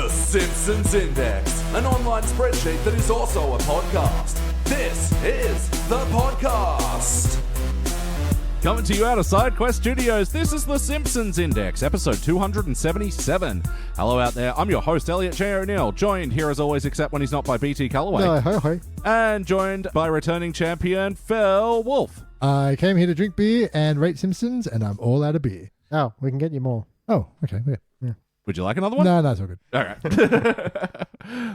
The Simpsons Index, an online spreadsheet that is also a podcast. This is the podcast. Coming to you out of SideQuest Studios, this is The Simpsons Index, episode 277. Hello out there, I'm your host, Elliot J. O'Neill, joined here as always, except when he's not, by BT Calloway. Hi. And joined by returning champion, Phil Wolf. I came here to drink beer and rate Simpsons, and I'm all out of beer. Oh, we can get you more. Oh, okay. Yeah. Would you like another one? No, it's all good. All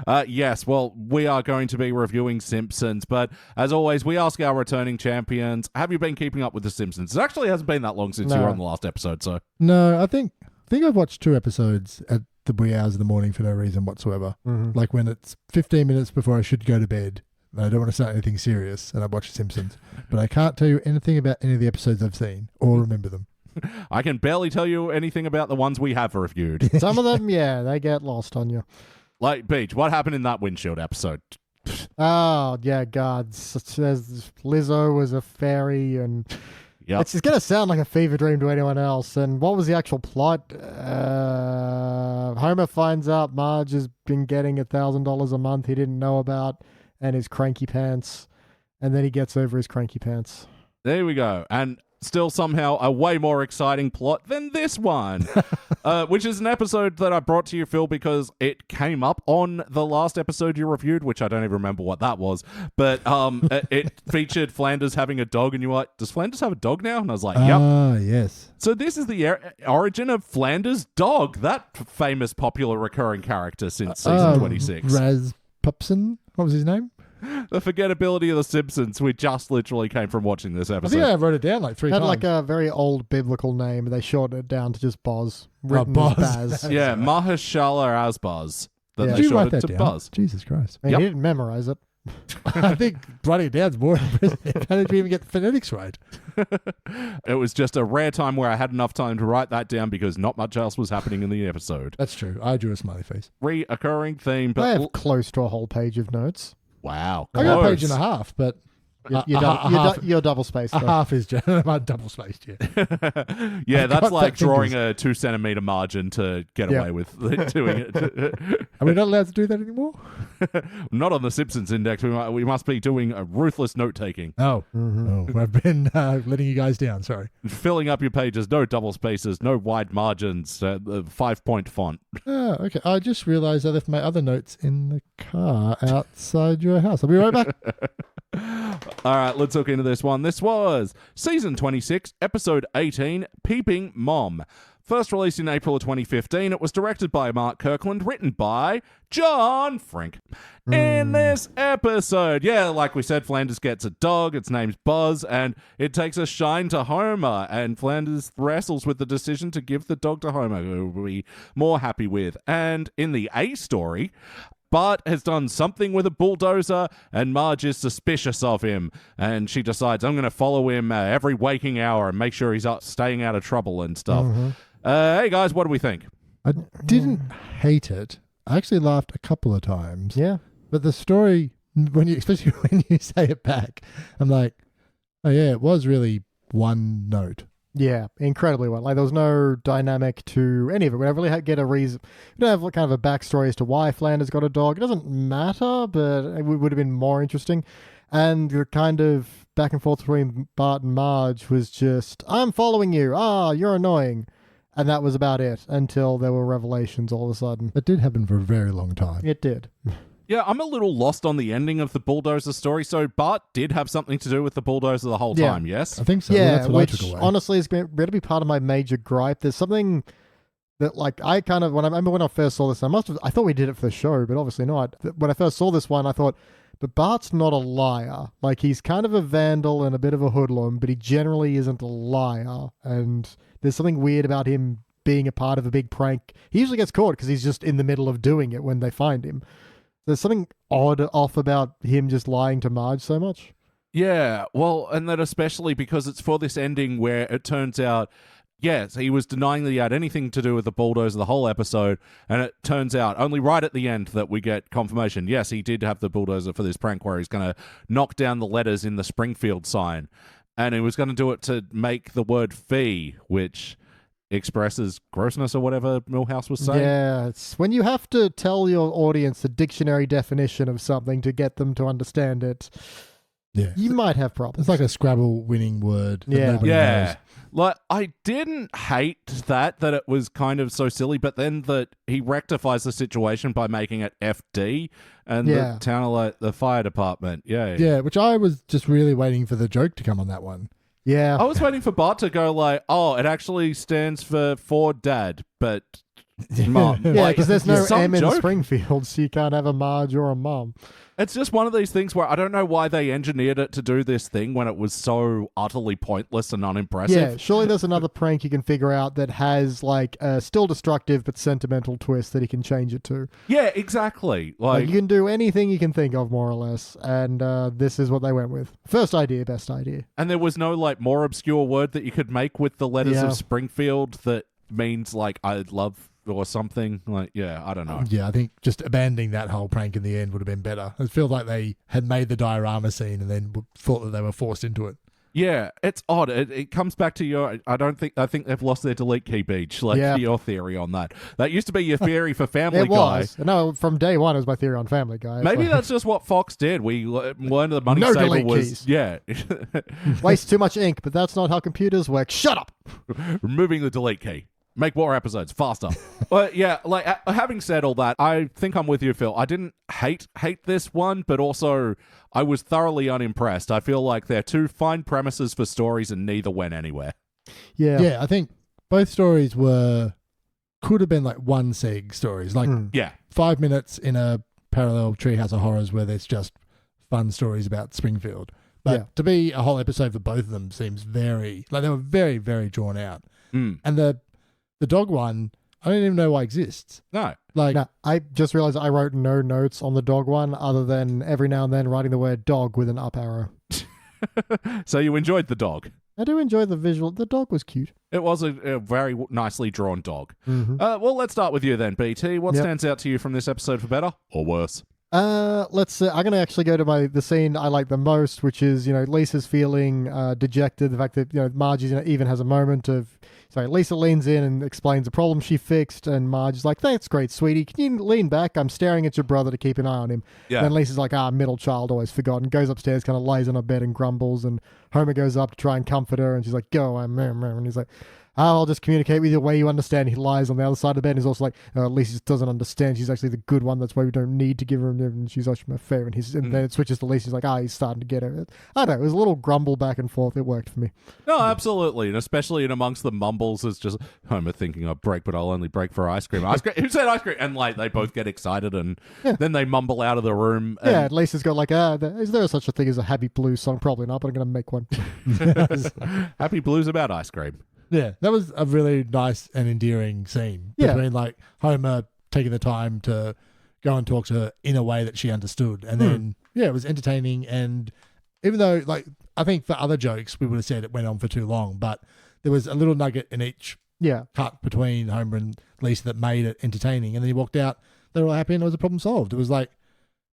right. Yes, well, we are going to be reviewing Simpsons, but as always, we ask our returning champions, have you been keeping up with The Simpsons? It actually hasn't been that long since you were on the last episode, so... No, I think I've watched 2 episodes at the wee hours of the morning for no reason whatsoever. Mm-hmm. Like when it's 15 minutes before I should go to bed, and I don't want to start anything serious, and I watch Simpsons. But I can't tell you anything about any of the episodes I've seen, or remember them. I can barely tell you anything about the ones we have reviewed. Some of them, yeah, they get lost on you. Like, Beach, what happened in that windshield episode? Oh, yeah, God. There's Lizzo was a fairy, and it's going to sound like a fever dream to anyone else. And what was the actual plot? Homer finds out Marge has been getting $1,000 a month he didn't know about, and his cranky pants. And then he gets over his cranky pants. There we go. And still somehow a way more exciting plot than this one, which is an episode that I brought to you, Phil, because it came up on the last episode you reviewed, which I don't even remember what that was, but it featured Flanders having a dog, and you were like, does Flanders have a dog now? And I was like, yep. Ah, yes. So this is the origin of Flanders' dog, that famous popular recurring character since season 26. Raz Pupson? What was his name? The forgettability of The Simpsons, we just literally came from watching this episode. I think I wrote it down like 3 times. Had like a very old biblical name. They shortened it down to just Boz. Boz. Baz. Yeah, Mahershala Asbaz. Yeah. They Did you write shortened that to down? Buzz. Jesus Christ. I mean, he didn't memorize it. I think writing it down's more impressive. How did you even get the phonetics right? It was just a rare time where I had enough time to write that down because not much else was happening in the episode. That's true. I drew a smiley face. Reoccurring theme, I but... have close to a whole page of notes. Wow. I got a close. page and a half, but... You're double spaced. A half is I'm double spaced, yeah. Yeah, that's like fat drawing fingers. a 2 centimeter margin to get away with doing it. Are we not allowed to do that anymore? Not on the Simpsons Index. We must be doing a ruthless note-taking. Oh, I've been letting you guys down, sorry. Filling up your pages, no double spaces, no wide margins, 5-point font. Oh, okay. I just realized I left my other notes in the car outside your house. I'll be right back. All right, let's look into this one. This was Season 26, Episode 18, Peeping Mom. First released in April of 2015, it was directed by Mark Kirkland, written by John Frank. In this episode, like we said, Flanders gets a dog, its name's Buzz, and it takes a shine to Homer, and Flanders wrestles with the decision to give the dog to Homer, who will be more happy with. And in the A story, Bart has done something with a bulldozer, and Marge is suspicious of him, and she decides, I'm going to follow him every waking hour and make sure he's staying out of trouble and stuff. Mm-hmm. Hey, guys, what do we think? I didn't hate it. I actually laughed a couple of times. Yeah. But the story, especially when you say it back, I'm like, oh, yeah, it was really one note. Yeah, incredibly well. Like, there was no dynamic to any of it. We don't really get a reason. We don't have kind of a backstory as to why Flanders got a dog. It doesn't matter, but it would have been more interesting. And the kind of back and forth between Bart and Marge was just, I'm following you. You're annoying. And that was about it until there were revelations all of a sudden. It did happen for a very long time. It did. Yeah, I'm a little lost on the ending of the bulldozer story. So Bart did have something to do with the bulldozer the whole time, yes? I think so. Yeah, that's what which I took away. honestly is going to be part of my major gripe. There's something that, like, I kind of, when I first saw this, I thought we did it for the show, but obviously not. When I first saw this one, I thought, but Bart's not a liar. Like, he's kind of a vandal and a bit of a hoodlum, but he generally isn't a liar. And there's something weird about him being a part of a big prank. He usually gets caught because he's just in the middle of doing it when they find him. There's something off about him just lying to Marge so much. Yeah, well, and that especially because it's for this ending where it turns out, yes, he was denying that he had anything to do with the bulldozer the whole episode, and it turns out only right at the end that we get confirmation, yes, he did have the bulldozer for this prank where he's going to knock down the letters in the Springfield sign, and he was going to do it to make the word fee, which expresses grossness or whatever Milhouse was saying. Yeah, it's when you have to tell your audience the dictionary definition of something to get them to understand it, Yeah. you might have problems. It's like a Scrabble winning word. that Yeah. nobody Yeah. knows. Like, I didn't hate that it was kind of so silly, but then that he rectifies the situation by making it FD and Yeah. the town of like the fire department. Yeah. Yeah, which I was just really waiting for the joke to come on that one. Yeah. I was waiting for Bart to go like, oh, it actually stands for dad, but mom. Yeah, Like, because there's no some M in joke. Springfield, so you can't have a Marge or a Mom. It's just one of these things where I don't know why they engineered it to do this thing when it was so utterly pointless and unimpressive. Yeah, surely there's another prank you can figure out that has like a still destructive but sentimental twist that he can change it to. Yeah, exactly. Like you can do anything you can think of, more or less, and this is what they went with. First idea, best idea. And there was no like more obscure word that you could make with the letters Yeah. of Springfield that means like I love or something. Like, yeah, I don't know. Yeah, I think just abandoning that whole prank in the end would have been better. It feels like they had made the diorama scene and then thought that they were forced into it. Yeah, it's odd. It comes back to your. I think they've lost their delete key beach. Like Yeah. your theory on that. That used to be your theory for Family It Guy. was. No, from day one, it was my theory on Family Guy. It's Maybe like, that's just what Fox did. We learned the money No saver delete was keys. yeah, waste too much ink, but that's not how computers work. Shut up! removing the delete key. Make more episodes faster. But yeah, like having said all that, I think I'm with you, Phil. I didn't hate this one, but also I was thoroughly unimpressed. I feel like they're two fine premises for stories and neither went anywhere. Yeah. Yeah, I think both stories could have been like one seg stories, like Yeah. 5 minutes in a parallel Treehouse of Horrors where there's just fun stories about Springfield. But Yeah. to be a whole episode for both of them seems very, like they were very, very drawn out. Mm. And the dog one, I don't even know why it exists. No. Like, No, I just realized I wrote no notes on the dog one other than every now and then writing the word dog with an up arrow. So you enjoyed the dog. I do enjoy the visual. The dog was cute. It was a very nicely drawn dog. Mm-hmm. Well, let's start with you then, BT. What Yep. stands out to you from this episode for better or worse? Let's. I'm gonna actually go to the scene I like the most, which is Lisa's feeling dejected. The fact that Marge even has a moment of. Sorry, Lisa leans in and explains the problem she fixed, and Marge is like, "That's great, sweetie. Can you lean back? I'm staring at your brother to keep an eye on him." Yeah. And then Lisa's like, middle child, always forgotten. Goes upstairs, kind of lies on her bed and grumbles, and Homer goes up to try and comfort her, and she's like, "Go, and he's like, I'll just communicate with you the way you understand." He lies on the other side of the bed, and he's also like, Lisa doesn't understand. She's actually the good one. That's why we don't need to give her, and she's actually my favorite. And then it switches to Lisa. He's like, he's starting to get her. I don't know. It was a little grumble back and forth. It worked for me. No, absolutely. And especially in amongst the mumbles, it's just Homer thinking I'll break, but I'll only break for ice cream. Ice cream. Who said ice cream? And like they both get excited and then they mumble out of the room. And Yeah, and Lisa's got like, is there such a thing as a Happy Blues song? Probably not, but I'm going to make one. Happy Blues about ice cream. yeah, that was a really nice and endearing scene Yeah. between like Homer taking the time to go and talk to her in a way that she understood. And then, it was entertaining. And even though, like, I think for other jokes, we would have said it went on for too long, but there was a little nugget in each Yeah. cut between Homer and Lisa that made it entertaining. And then he walked out, they were all happy, and it was a problem solved. It was like,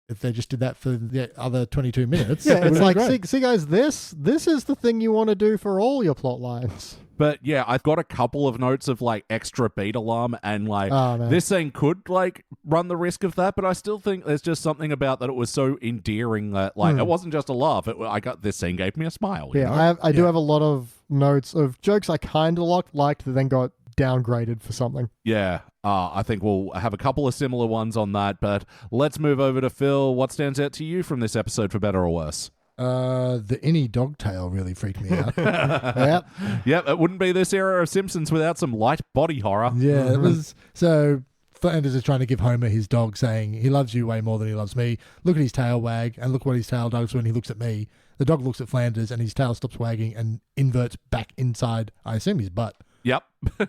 if they just did that for the other 22 minutes. Yeah, it would it's have been like, great. see guys, this is the thing you want to do for all your plot lines. But yeah, I've got a couple of notes of like extra beat alarm and like Oh, man. this scene could like run the risk of that, but I still think there's just something about that it was so endearing that like it wasn't just a laugh. I got this scene gave me a smile. you Yeah, know? I do have a lot of notes of jokes I kind of liked that then got downgraded for something. Yeah, I think we'll have a couple of similar ones on that, but let's move over to Phil. What stands out to you from this episode for better or worse? The Innie dog tail really freaked me out. Yep. Yep, it wouldn't be this era of Simpsons without some light body horror. Yeah, it was. So Flanders is trying to give Homer his dog, saying he loves you way more than he loves me. Look at his tail wag, and look what his tail does when he looks at me. The dog looks at Flanders, and his tail stops wagging and inverts back inside, I assume, his butt. Yep.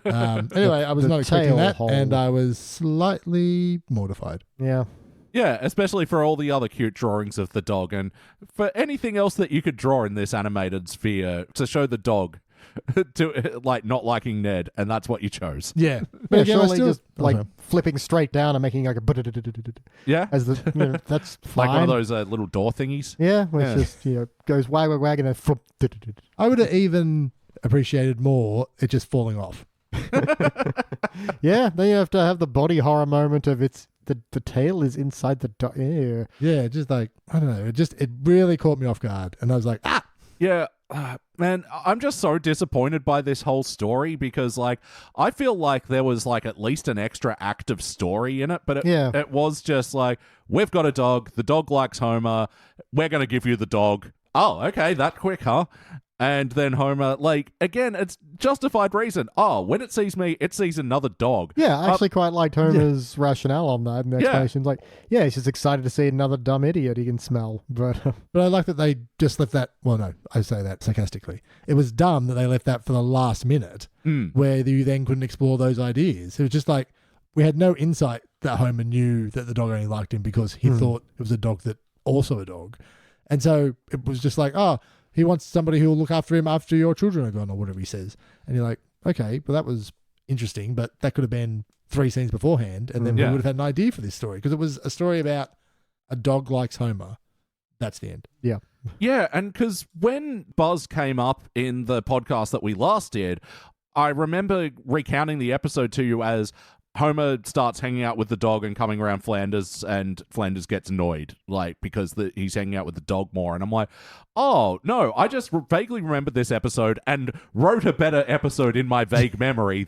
Anyway, I was The not expecting tail that, hole. and I was slightly mortified. Yeah. Yeah, especially for all the other cute drawings of the dog and for anything else that you could draw in this animated sphere to show the dog to like not liking Ned, and that's what you chose. Yeah, but Yeah, again, I surely still just like okay. flipping straight down and making like a Yeah? as the that's fine. Like one of those little door thingies. Yeah, which Yeah. just goes wag and then flip. I would have even appreciated more it just falling off. Yeah, then you have to have the body horror moment of the tail is inside the dog. Yeah. Yeah, just like, I don't know. It really caught me off guard. And I was like, ah! Yeah, man, I'm just so disappointed by this whole story because, like, I feel like there was, like, at least an extra act of story in it, but it was just like, we've got a dog, the dog likes Homer, we're going to give you the dog. Oh, okay, that quick, huh? And then Homer, like, again, it's justified reason. Oh, when it sees me, it sees another dog. Yeah, I actually quite liked Homer's rationale on that. And the explanation's like, yeah, he's just excited to see another dumb idiot he can smell. But I like that they just left that. Well, no, I say that sarcastically. It was dumb that they left that for the last minute where you then couldn't explore those ideas. It was just like, we had no insight that Homer knew that the dog only liked him because he thought it was a dog that also a dog. And so it was just like, oh, he wants somebody who will look after him after your children are gone or whatever he says. And you're like, okay, well, that was interesting, but that could have been 3 scenes beforehand and then we would have had an idea for this story because it was a story about a dog likes Homer. That's the end. Yeah. Yeah, and because when Buzz came up in the podcast that we last did, I remember recounting the episode to you as Homer starts hanging out with the dog and coming around Flanders, and Flanders gets annoyed, like, because he's hanging out with the dog more. And I'm like, oh, no, I just vaguely remembered this episode and wrote a better episode in my vague memory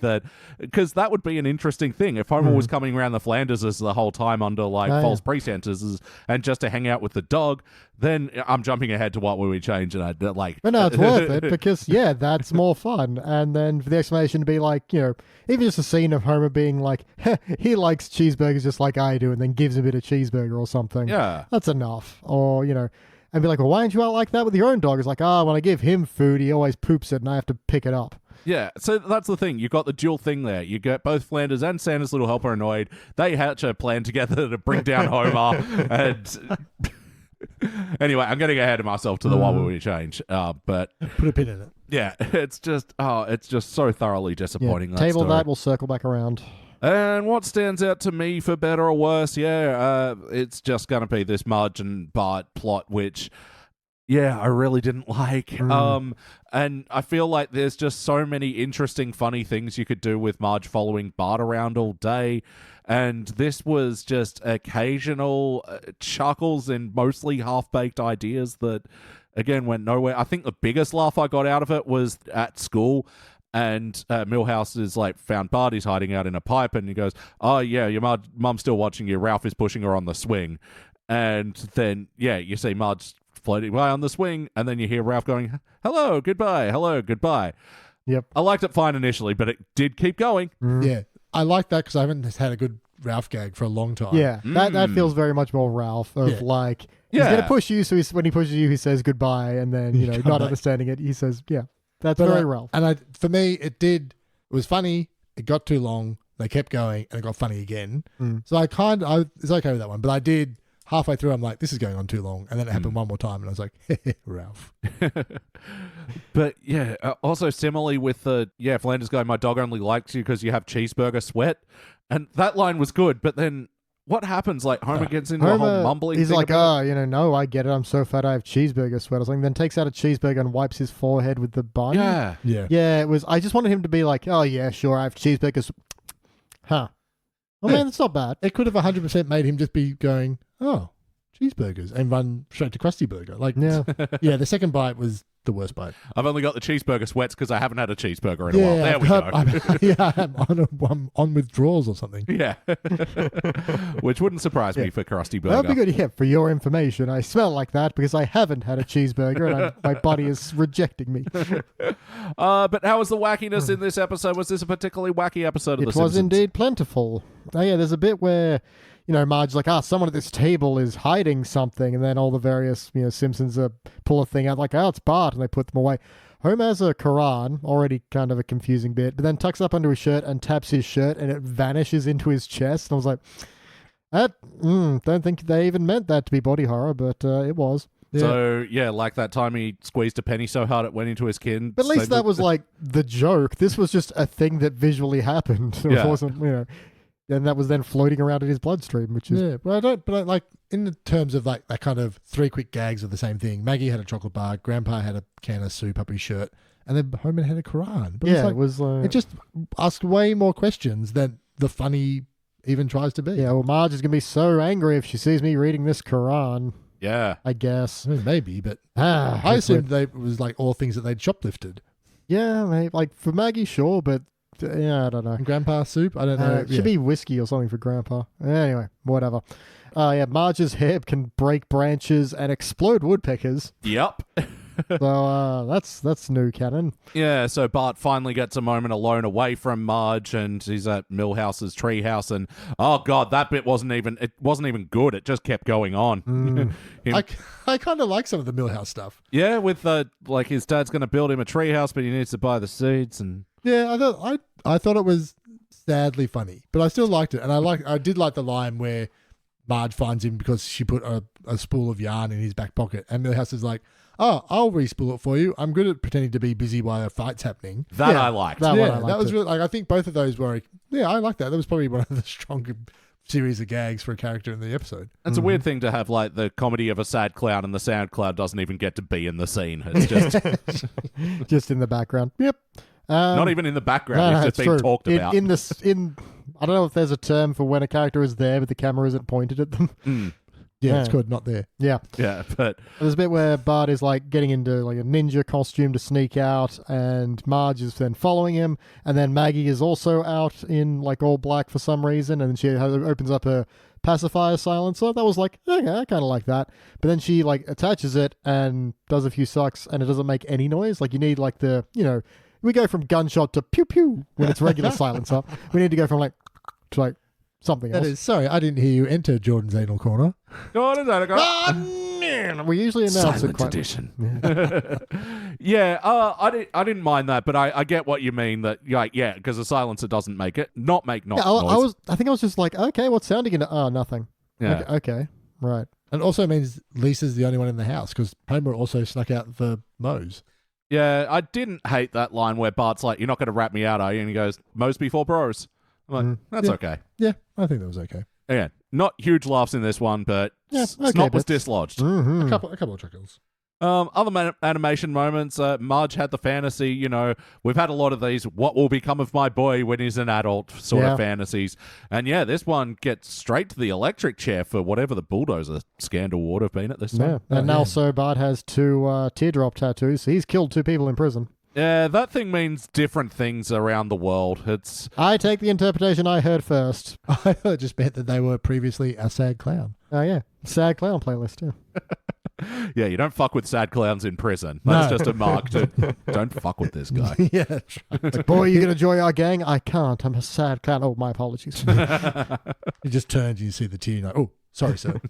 because that would be an interesting thing. If Homer was coming around the Flanderses the whole time under, like, false pretenses and just to hang out with the dog, then I'm jumping ahead to what would we change, and I'd like... But no, it's worth it because, yeah, that's more fun. And then for the explanation to be like, you know, even just a scene of Homer being like, he likes cheeseburgers just like I do, and then gives a bit of cheeseburger or something. Yeah. That's enough. Or, you know, and be like, well, why aren't you out like that with your own dog? It's like, when I give him food, he always poops it and I have to pick it up. Yeah, so that's the thing. You've got the dual thing there. You get both Flanders and Santa's little helper annoyed. They hatch a plan together to bring down Homer. And anyway, I'm getting ahead of myself to the what will we change. But put a pin in it. Yeah, it's just so thoroughly disappointing. Yeah, table that, we'll circle back around. And what stands out to me for better or worse, it's just going to be this Marge and Bart plot, which, I really didn't like. And I feel like there's just so many interesting, funny things you could do with Marge following Bart around all day. And this was just occasional chuckles and mostly half-baked ideas that, again, went nowhere. I think the biggest laugh I got out of it was at school. And Milhouse is like, found Bart, he's hiding out in a pipe, and he goes, oh, yeah, your mum's still watching you. Ralph is pushing her on the swing. And then, you see Marge floating by on the swing, and then you hear Ralph going, hello, goodbye. Yep. I liked it fine initially, but it did keep going. Yeah, I like that because I haven't had a good Ralph gag for a long time. Yeah, that feels very much more Ralph of like, he's going to push you, so when he pushes you, he says goodbye, and then, you know, not understanding it, he says, that's very Ralph. And for me, it was funny, it got too long, they kept going, and it got funny again. So I it's okay with that one, but I did, halfway through, I'm like, this is going on too long, and then it happened one more time, and I was like, Ralph. But also similarly with the, Flanders guy, my dog only likes you because you have cheeseburger sweat, and that line was good, but then what happens? Like, Homer gets into a whole mumbling he's thing. He's like, no, I get it. I'm so fat I have cheeseburger sweat. I was like, then takes out a cheeseburger and wipes his forehead with the bun. Yeah. Yeah, it was, I just wanted him to be like, oh, yeah, sure, I have cheeseburgers. Huh. Well, man, that's not bad. It could have 100% made him just be going, oh, cheeseburgers, and run straight to Krusty Burger. Like, the second bite was the worst bite. I've only got the cheeseburger sweats because I haven't had a cheeseburger in a while. There we go. I'm on withdrawals or something. Yeah. Which wouldn't surprise me for Krusty Burger. That'd be good. Yeah, for your information, I smell like that because I haven't had a cheeseburger and my body is rejecting me. But how was the wackiness in this episode? Was this a particularly wacky episode of The Simpsons? It was indeed plentiful. Oh, yeah, there's a bit where, you know, Marge's like, someone at this table is hiding something, and then all the various, Simpsons pull a thing out like, it's Bart, and they put them away. Homer has a Quran, already kind of a confusing bit, but then tucks up under his shirt and taps his shirt, and it vanishes into his chest. And I was like, don't think they even meant that to be body horror, but it was. Yeah. So, like that time he squeezed a penny so hard it went into his kin. But at least that was like the joke. This was just a thing that visually happened. It wasn't, and that was then floating around in his bloodstream, which is... Yeah, but I like, in the terms of like that kind of 3 quick gags of the same thing, Maggie had a chocolate bar, Grandpa had a can of soup up his shirt, and then Homer had a Quran. But Yeah, it was like, it just asked way more questions than the funny even tries to be. Yeah, well, Marge is going to be so angry if she sees me reading this Quran, Yeah. I guess. I mean, maybe, but I I assumed it was like all things that they'd shoplifted. Yeah, mate. Like for Maggie, sure, but yeah, I don't know. And Grandpa soup? I don't know. It should be whiskey or something for Grandpa. Anyway, whatever. Yeah, Marge's hair can break branches and explode woodpeckers. Yep. So that's new canon. Yeah, so Bart finally gets a moment alone away from Marge, and he's at Milhouse's treehouse, and oh god, that bit wasn't even good. It just kept going on. I kind of like some of the Millhouse stuff. Yeah, with like his dad's going to build him a treehouse, but he needs to buy the seeds, and Yeah, I thought it was sadly funny, but I still liked it, and I did like the line where Marge finds him because she put a spool of yarn in his back pocket, and Millhouse is like, "Oh, I'll re-spool it for you. I'm good at pretending to be busy while a fight's happening." that I liked. That one I that liked was it. really like. I think both of those were. Yeah, I like that. That was probably one of the stronger series of gags for a character in the episode. It's a weird thing to have, like, the comedy of a sad clown, and the sad clown doesn't even get to be in the scene. It's just Just in the background. Yep. not even in the background. It's just being true. talked about. I don't know if there's a term for when a character is there, but the camera isn't pointed at them. Yeah, Yeah. it's good. Not there. Yeah. Yeah, but There's a bit where Bart is like getting into like a ninja costume to sneak out, and Marge is then following him, and then Maggie is also out in like all black for some reason, and then she opens up a pacifier silencer. That was like, okay, I kind of like that. But then she like attaches it and does a few sucks, and it doesn't make any noise. Like you need like the, we go from gunshot to pew pew when it's regular silencer. We need to go from like to like something else. That is. Sorry, I didn't hear you enter Jordan's anal corner. We usually announce it Silent quite edition. Yeah, I didn't mind that, but I get what you mean. That because the silencer doesn't make noise. I think I was just like, okay, what's sounding in it? Oh, nothing. Yeah. Okay. Right. And also means Lisa's the only one in the house because Homer also snuck out the Moe's. Yeah, I didn't hate that line where Bart's like, "You're not going to rat me out, are you?" And he goes, "Moe's before bros." I'm like, that's Yeah. okay. Yeah, I think that was okay. Again, not huge laughs in this one, but Yeah, Snot okay, was but- dislodged. Mm-hmm. A couple of chuckles. Other animation moments, Marge had the fantasy, we've had a lot of these, what will become of my boy when he's an adult sort of fantasies. And yeah, this one gets straight to the electric chair for whatever the bulldozer scandal would have been at this time. Yeah. And also Bart has 2 teardrop tattoos. He's killed 2 people in prison. Yeah, that thing means different things around the world. It's I take the interpretation I heard first. I thought it just meant that they were previously a sad clown. Oh, yeah. Sad clown playlist, yeah. yeah, you don't fuck with sad clowns in prison. That's just a mark to don't fuck with this guy. Yeah, that's right. Like, boy, you going to join our gang? I can't. I'm a sad clown. Oh, my apologies. He just turns and you see the tear. You're like, oh, sorry, sir.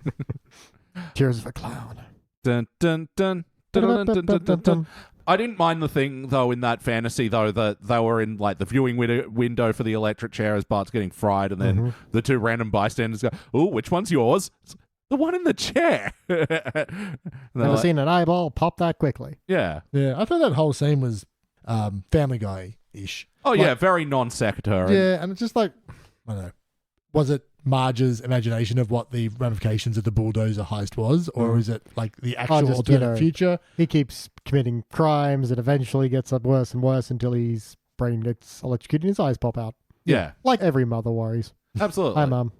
Tears of a clown. Dun, dun, dun, dun, dun, dun, dun, dun, dun. I didn't mind the thing, though, in that fantasy, though, that they were in, like, the viewing window for the electric chair as Bart's getting fried, and then the 2 random bystanders go, "Oh, which one's yours?" The one in the chair. Never seen an eyeball pop that quickly. Yeah. Yeah, I thought that whole scene was Family Guy-ish. Oh, yeah, very non sequitur. Yeah, and it's just like, I don't know, was it Marge's imagination of what the ramifications of the bulldozer heist was, or is it like the actual just, alternate future? He keeps committing crimes. It eventually gets up worse and worse until his brain gets electrocuted and his eyes pop out. Yeah. Like every mother worries. Absolutely. Hi, Mum.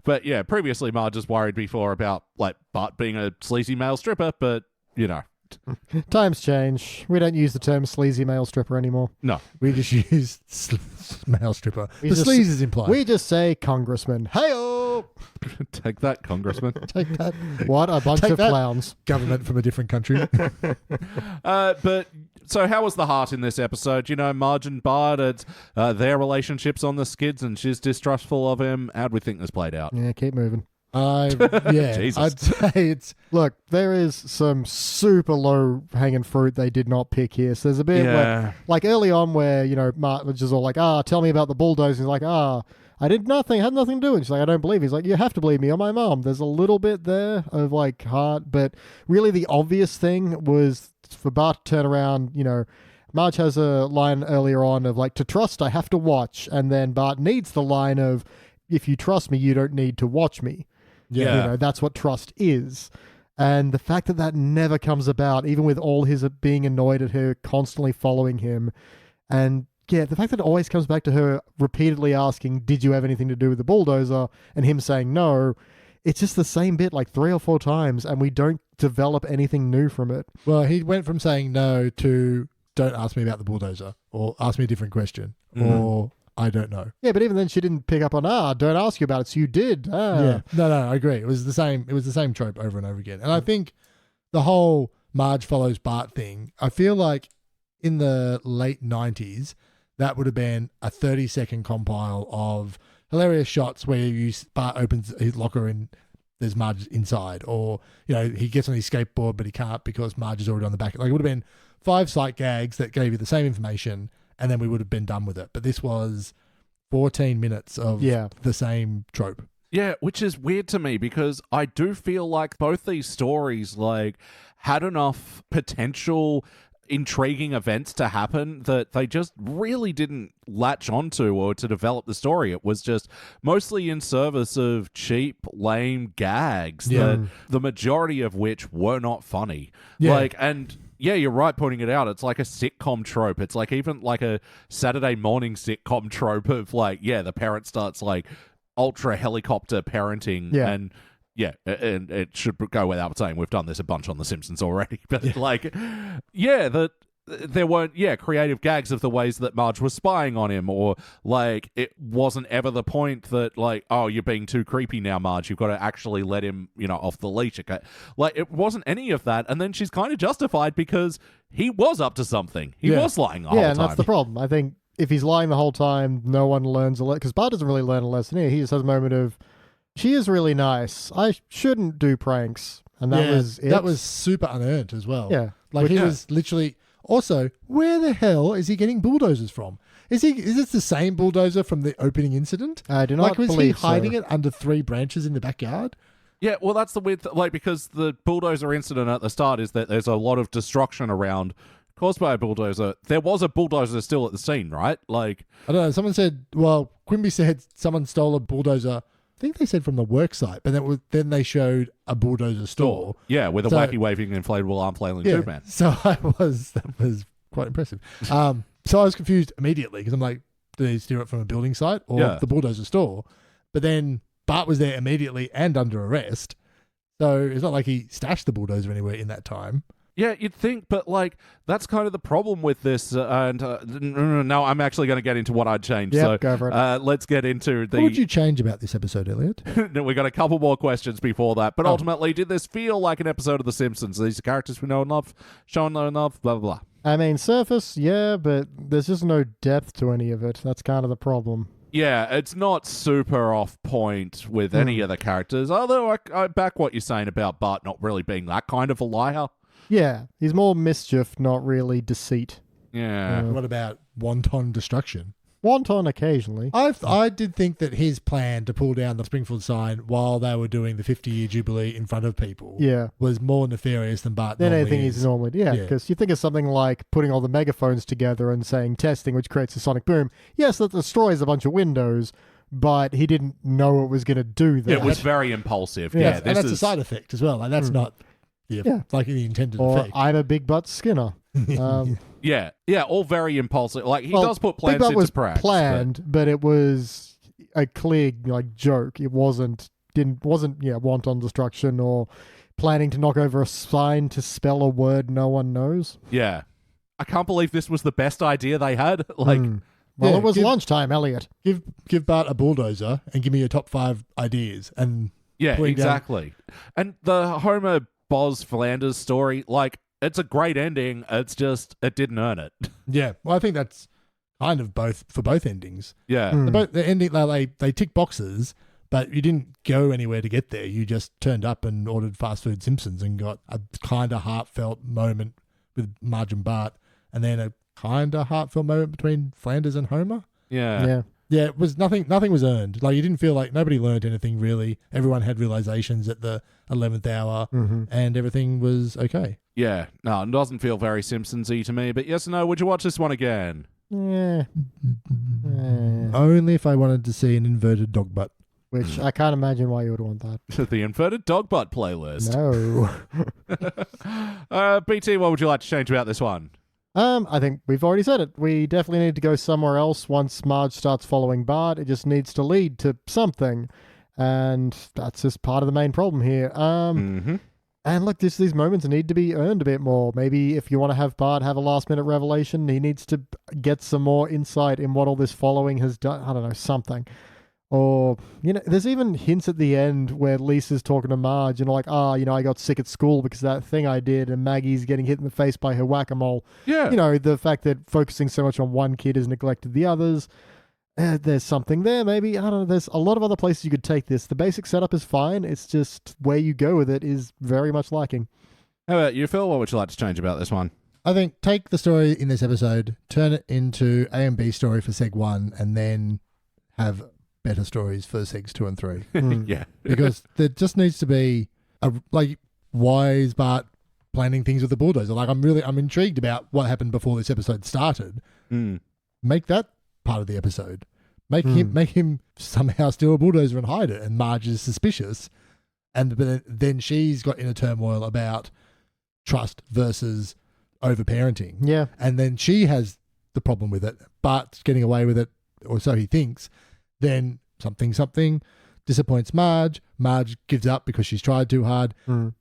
But yeah, previously Marge was worried before about, like, Bart being a sleazy male stripper, but, Times change. We don't use the term sleazy male stripper anymore. no. We just use male stripper. We The just- sleaze is implied. We just say congressman. Hey-oh! Take that, Congressman. Take that, What a bunch Take of that. clowns. government from a different country. But so how was the heart in this episode? Marge and Bart, it's their relationships on the skids, and she's distrustful of him. How'd we think this played out? Yeah, keep moving. Jesus. I'd say it's Look, there is some super low hanging fruit they did not pick here. So there's a bit where, like early on where, Martin was just all like, tell me about the bulldozer. He's like, I did nothing, had nothing to do. And she's like, I don't believe. He's like, you have to believe me or my mom. There's a little bit there of like heart, but really the obvious thing was for Bart to turn around, Marge has a line earlier on of like, to trust, I have to watch. And then Bart needs the line of, if you trust me, you don't need to watch me. Yeah. That's what trust is. And the fact that that never comes about, even with all his being annoyed at her constantly following him. And yeah, the fact that it always comes back to her repeatedly asking, did you have anything to do with the bulldozer? And him saying no. It's just the same bit like 3 or 4 times, and we don't develop anything new from it. Well, he went from saying no to don't ask me about the bulldozer, or ask me a different question, or I don't know. Yeah, but even then she didn't pick up on, don't ask you about it, so you did. Yeah. No, I agree. It was the same trope over and over again. And I think the whole Marge follows Bart thing, I feel like in the late 90s, that would have been a 30-second compile of hilarious shots where Bart opens his locker and there's Marge inside, or he gets on his skateboard but he can't because Marge is already on the back. Like, it would have been 5 sight gags that gave you the same information, and then we would have been done with it. But this was 14 minutes of the same trope. Yeah, which is weird to me because I do feel like both these stories had enough potential intriguing events to happen that they just really didn't latch onto or to develop the story. It was just mostly in service of cheap, lame gags, that the majority of which were not funny. Yeah, you're right pointing it out. It's like a sitcom trope. It's like even like a Saturday morning sitcom trope of the parent starts ultra helicopter parenting and yeah, and it should go without saying, we've done this a bunch on The Simpsons already, but there weren't creative gags of the ways that Marge was spying on him, or it wasn't ever the point that oh, you're being too creepy now, Marge, you've got to actually let him off the leash. Okay, it wasn't any of that, and then she's kind of justified because he was up to something. He was lying the whole time. Yeah, and that's the problem. I think if he's lying the whole time, no one learns a lesson, because Bart doesn't really learn a lesson here. He just has a moment of, she is really nice, I shouldn't do pranks. And that was it. That was super unearned as well. Yeah. He was literally... Also, where the hell is he getting bulldozers from? Is this the same bulldozer from the opening incident? I do not believe was he hiding it under 3 branches in the backyard? Yeah, well, that's the weird because the bulldozer incident at the start is that there's a lot of destruction around caused by a bulldozer. There was a bulldozer still at the scene, right? I don't know. Someone said, Quimby said someone stole a bulldozer. I think they said from the work site, but then they showed a bulldozer store. Yeah, with a wacky waving inflatable arm flailing tube man. So that was quite impressive. So I was confused immediately because I'm like, did they steal it from a building site or the bulldozer store? But then Bart was there immediately and under arrest. So it's not like he stashed the bulldozer anywhere in that time. Yeah, you'd think, but that's kind of the problem with this. No, I'm actually going to get into what I'd change. Yep, so go for it. Let's get into the... What would you change about this episode, Elliot? No, we got a couple more questions before that. But ultimately, did this feel like an episode of The Simpsons? These are characters we know and love, shown and love, blah, blah, blah. I mean, surface, yeah, but there's just no depth to any of it. That's kind of the problem. Yeah, it's not super off point with any of the characters, although I back what you're saying about Bart not really being that kind of a liar. Yeah, he's more mischief, not really deceit. Yeah. What about wanton destruction? Wonton occasionally. I did think that his plan to pull down the Springfield sign while they were doing the 50-year jubilee in front of people was more nefarious than Bart than normally anything is. he's normally. Yeah, because you think of something like putting all the megaphones together and saying testing, which creates a sonic boom. Yes, that destroys a bunch of windows, but he didn't know it was going to do that. It was very impulsive. Yeah, and that's a side effect as well. And that's not like the intended effect. I'm a big butt Skinner. Yeah, all very impulsive. He does put plans Big Butt into was practice. Planned, but it was a clear joke. It wasn't wanton destruction or planning to knock over a sign to spell a word no one knows. Yeah, I can't believe this was the best idea they had. Well, it was lunchtime, Elliot. Give Bart a bulldozer and give me your top 5 ideas. And exactly. And the Homer Boz Flanders story, it's a great ending. It's just, it didn't earn it. Yeah. Well, I think that's kind of for both endings. Yeah. The ending, they tick boxes, but you didn't go anywhere to get there. You just turned up and ordered fast food Simpsons and got a kind of heartfelt moment with Marge and Bart, and then a kind of heartfelt moment between Flanders and Homer. Yeah. Yeah, it was nothing was earned. You didn't feel like nobody learned anything really. Everyone had realizations at the 11th hour and everything was okay. Yeah. No, it doesn't feel very Simpsons-y to me, but yes or no, would you watch this one again? Yeah. Only if I wanted to see an inverted dog butt. which I can't imagine why you would want that. The inverted dog butt playlist. No. BT, what would you like to change about this one? I think we've already said it. We definitely need to go somewhere else once Marge starts following Bart. It just needs to lead to something. And that's just part of the main problem here. And look, these moments need to be earned a bit more. Maybe if you want to have Bart have a last-minute revelation, he needs to get some more insight in what all this following has done. I don't know, something. Or, there's even hints at the end where Lisa's talking to Marge and like, I got sick at school because of that thing I did, and Maggie's getting hit in the face by her whack-a-mole. Yeah. The fact that focusing so much on one kid has neglected the others. There's something there, maybe. I don't know. There's a lot of other places you could take this. The basic setup is fine. It's just where you go with it is very much lacking. How about you, Phil? What would you like to change about this one? I think take the story in this episode, turn it into A and B story for Seg 1, and then have better stories for Segs 2 and 3. Yeah. Because there just needs to be why is Bart planning things with the bulldozer? Like, I'm intrigued about what happened before this episode started. Make that part of the episode. Make him somehow steal a bulldozer and hide it, and Marge is suspicious. But then she's got inner turmoil about trust versus overparenting. Yeah. And then she has the problem with it. Bart's getting away with it, or so he thinks. Then something disappoints Marge. Marge gives up because she's tried too hard.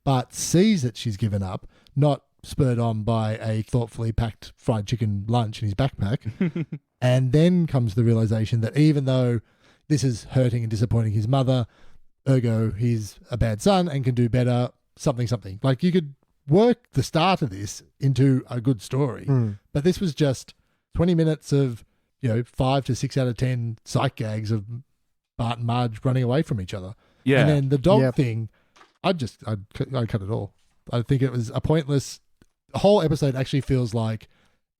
Bart sees that she's given up, not spurred on by a thoughtfully packed fried chicken lunch in his backpack. And then comes the realization that even though this is hurting and disappointing his mother, ergo he's a bad son and can do better, something. Like, you could work the start of this into a good story, but this was just 20 minutes of 5 to 6 out of 10 psych gags of Bart and Marge running away from each other. Yeah. And then the dog thing, I'd cut it all. I think it was a pointless. The whole episode actually feels like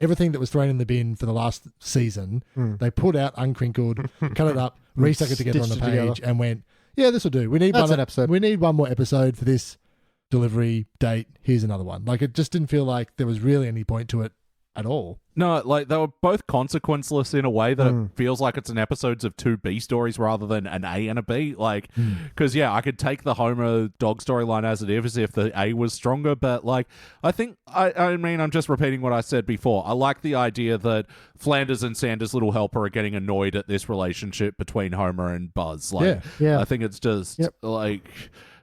everything that was thrown in the bin for the last season. They put out uncrinkled, cut it up, restuck it together on the page, and went, "Yeah, this will do. We need That's an episode. We need one more episode for this delivery date. Here's another one." Like, it just didn't feel like there was really any point to it at all. No, like, they were both consequenceless in a way that it feels like it's an episodes of two B stories rather than an A and a B. Like, because, I could take the Homer dog storyline as it is if the A was stronger, but, like, I think, I mean, I'm just repeating what I said before. I like the idea that Flanders and Sanders' little helper are getting annoyed at this relationship between Homer and Buzz. Like, Yeah. I think it's just, like...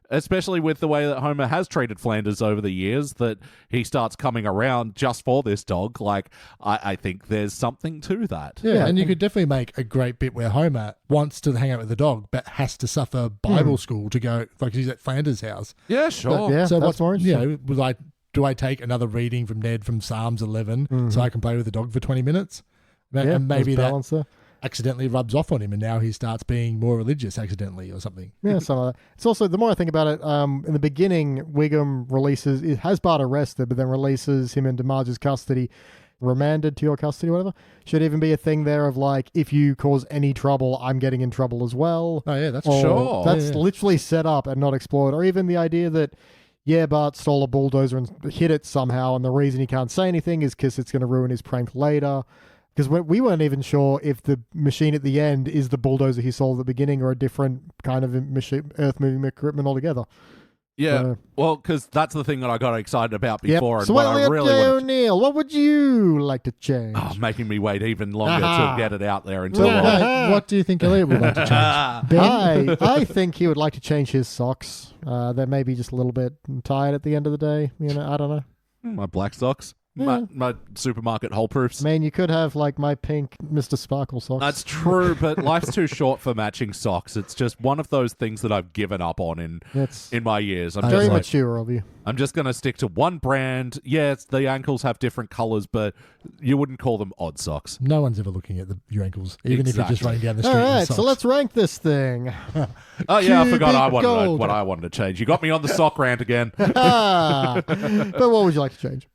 Especially with the way that Homer has treated Flanders over the years, that he starts coming around just for this dog. Like, I think there's something to that. Yeah, and you could definitely make a great bit where Homer wants to hang out with the dog, but has to suffer Bible school to go, like, he's at Flanders' house. Yeah, sure. Yeah, so that's more interesting. Like, do I take another reading from Ned from Psalms 11 so I can play with the dog for 20 minutes? And maybe that accidentally rubs off on him, and now he starts being more religious accidentally or something. Yeah, something like that. It's also, the more I think about it, in the beginning, Wiggum has Bart arrested, but then releases him into Marge's custody, remanded to your custody, whatever. Should even be a thing there of, like, if you cause any trouble, I'm getting in trouble as well. Oh, yeah, that's sure. That's literally set up and not explored. Or even the idea that, Bart stole a bulldozer and hit it somehow, and the reason he can't say anything is because it's going to ruin his prank later. Because we weren't even sure if the machine at the end is the bulldozer he saw at the beginning or a different kind of earth-moving equipment altogether. Yeah, well, because that's the thing that I got excited about before. And So, what I Elliot really O'Neill, what would you like to change? making me wait even longer to get it out there until... What do you think Elliot would like to change? I think he would like to change his socks. They're maybe just a little bit tired at the end of the day. I don't know. My black socks. My supermarket hole proofs. Man, you could have, like, my pink Mr. Sparkle socks. That's true, but life's too short for matching socks. It's just one of those things that I've given up on in my years. I'm very just mature of you. I'm just going to stick to one brand. Yeah, the ankles have different colors, but you wouldn't call them odd socks. No one's ever looking at your ankles, even if you're just running down the street. All right, in socks. so let's rank this thing. Oh, yeah, I forgot Gold. what I wanted to change. You got me on the sock rant again. But what would you like to change?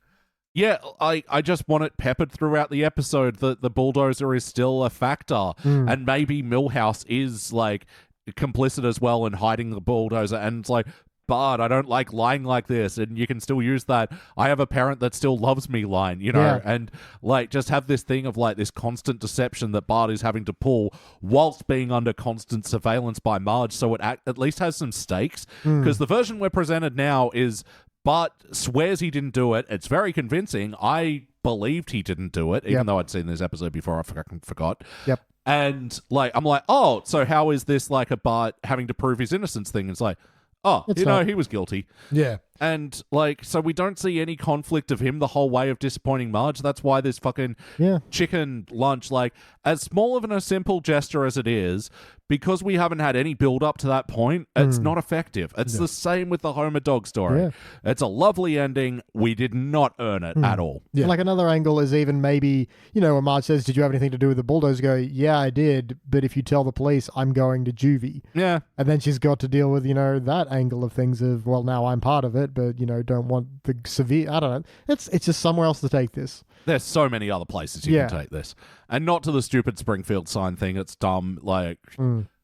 Yeah, I just want it peppered throughout the episode that the bulldozer is still a factor. And maybe Milhouse is, like, complicit as well in hiding the bulldozer. And it's like, Bart, I don't like lying like this, and you can still use that I have a parent that still loves me line, you know, Yeah. and like just have this thing of like this constant deception that Bart is having to pull whilst being under constant surveillance by Marge, so it at least has some stakes, because the version we're presented now is Bart swears he didn't do it. It's very convincing. I believed he didn't do it, even though I'd seen this episode before. I fucking forgot. Yep. And like, I'm like, oh, so how is this like a Bart having to prove his innocence thing? It's like, oh, It's you know, not. he was guilty. Yeah. And like, so we don't see any conflict of him the whole way of disappointing Marge. That's why this fucking Yeah. chicken lunch, like, as small of a simple gesture as it is, because we haven't had any build up to that point, it's not effective. It's the same with the Homer dog story. Yeah. It's a lovely ending. We did not earn it at all. Yeah. Like another angle is even maybe, you know, when Marge says, did you have anything to do with the bulldozer? Go, yeah, I did. But if you tell the police, I'm going to juvie. Yeah. And then she's got to deal with, you know, that angle of things of, well, now I'm part of it, but, you know, don't want the severe, I don't know. It's just somewhere else to take this. There's so many other places you can take this. And not to the stupid Springfield sign thing. It's dumb. Like,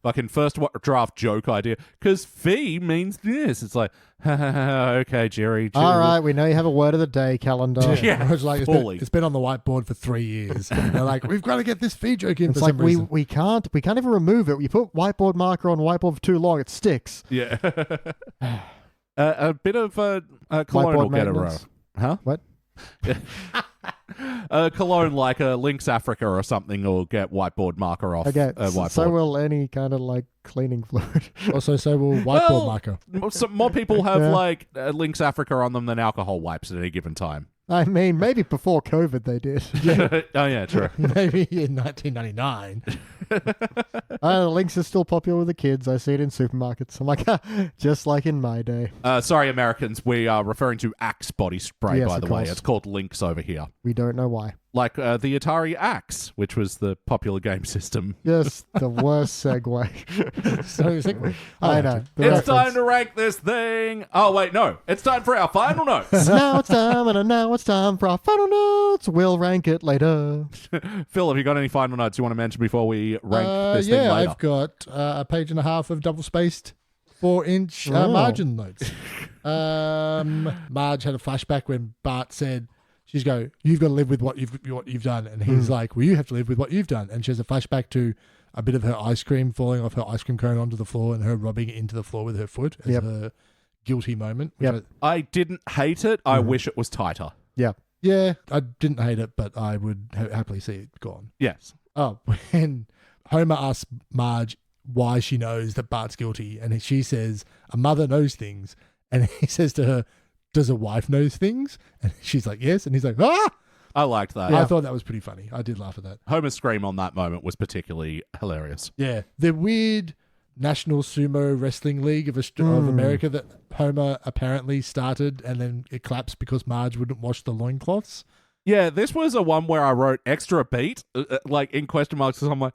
fucking first draft joke idea. Because fee means this. It's like, okay, Jerry. All right, we know you have a word of the day calendar. Yeah, It's like fully. it's been on the whiteboard for 3 years. They're like, we've got to get this fee joke in It's for like some reason. we can't even remove it. You put whiteboard marker on whiteboard for too long, it sticks. Yeah. A bit of Cologne will get a row. maintenance. Huh? What? Cologne, like Lynx Africa or something, will get whiteboard marker off. Okay, Whiteboard. so will any kind of like cleaning fluid. Also, so will whiteboard Well, marker. More people have Yeah. like Lynx Africa on them than alcohol wipes at any given time. I mean, maybe before COVID they did. Oh yeah, true. Maybe in 1999. Lynx is still popular with the kids. I see it in supermarkets. I'm like, just like in my day. Sorry, Americans. We are referring to Axe body spray, Yes, by of the way. course. It's called Lynx over here. We don't know why. Like the Atari Axe, which was the popular game system. Just the worst segue. So it's like, I know. The It's time reference. to rank this thing. Oh, wait, no. It's time for our final notes. Now it's time, and now it's time for our final notes. We'll rank it later. Phil, have you got any final notes you want to mention before we rank this thing yeah, later? I've got a page and a half of double-spaced 4-inch Oh. margin notes. Marge had a flashback when Bart said, she's go, you've got to live with what you've done. And he's like, well, you have to live with what you've done. And she has a flashback to a bit of her ice cream falling off her ice cream cone onto the floor and her rubbing it into the floor with her foot as her guilty moment. Which Yep. I didn't hate it. I wish it was tighter. Yeah. Yeah, I didn't hate it, but I would happily see it gone. Yes. Oh, when Homer asks Marge why she knows that Bart's guilty, and she says, a mother knows things. And he says to her, does a wife know things? And she's like, yes. And he's like, ah! I liked that. I thought that was pretty funny. I did laugh at that. Homer's scream on that moment was particularly hilarious. Yeah. The weird National Sumo Wrestling League of America that Homer apparently started, and then it collapsed because Marge wouldn't wash the loincloths. Yeah, this was a one where I wrote extra beat, like in question marks, because I'm like,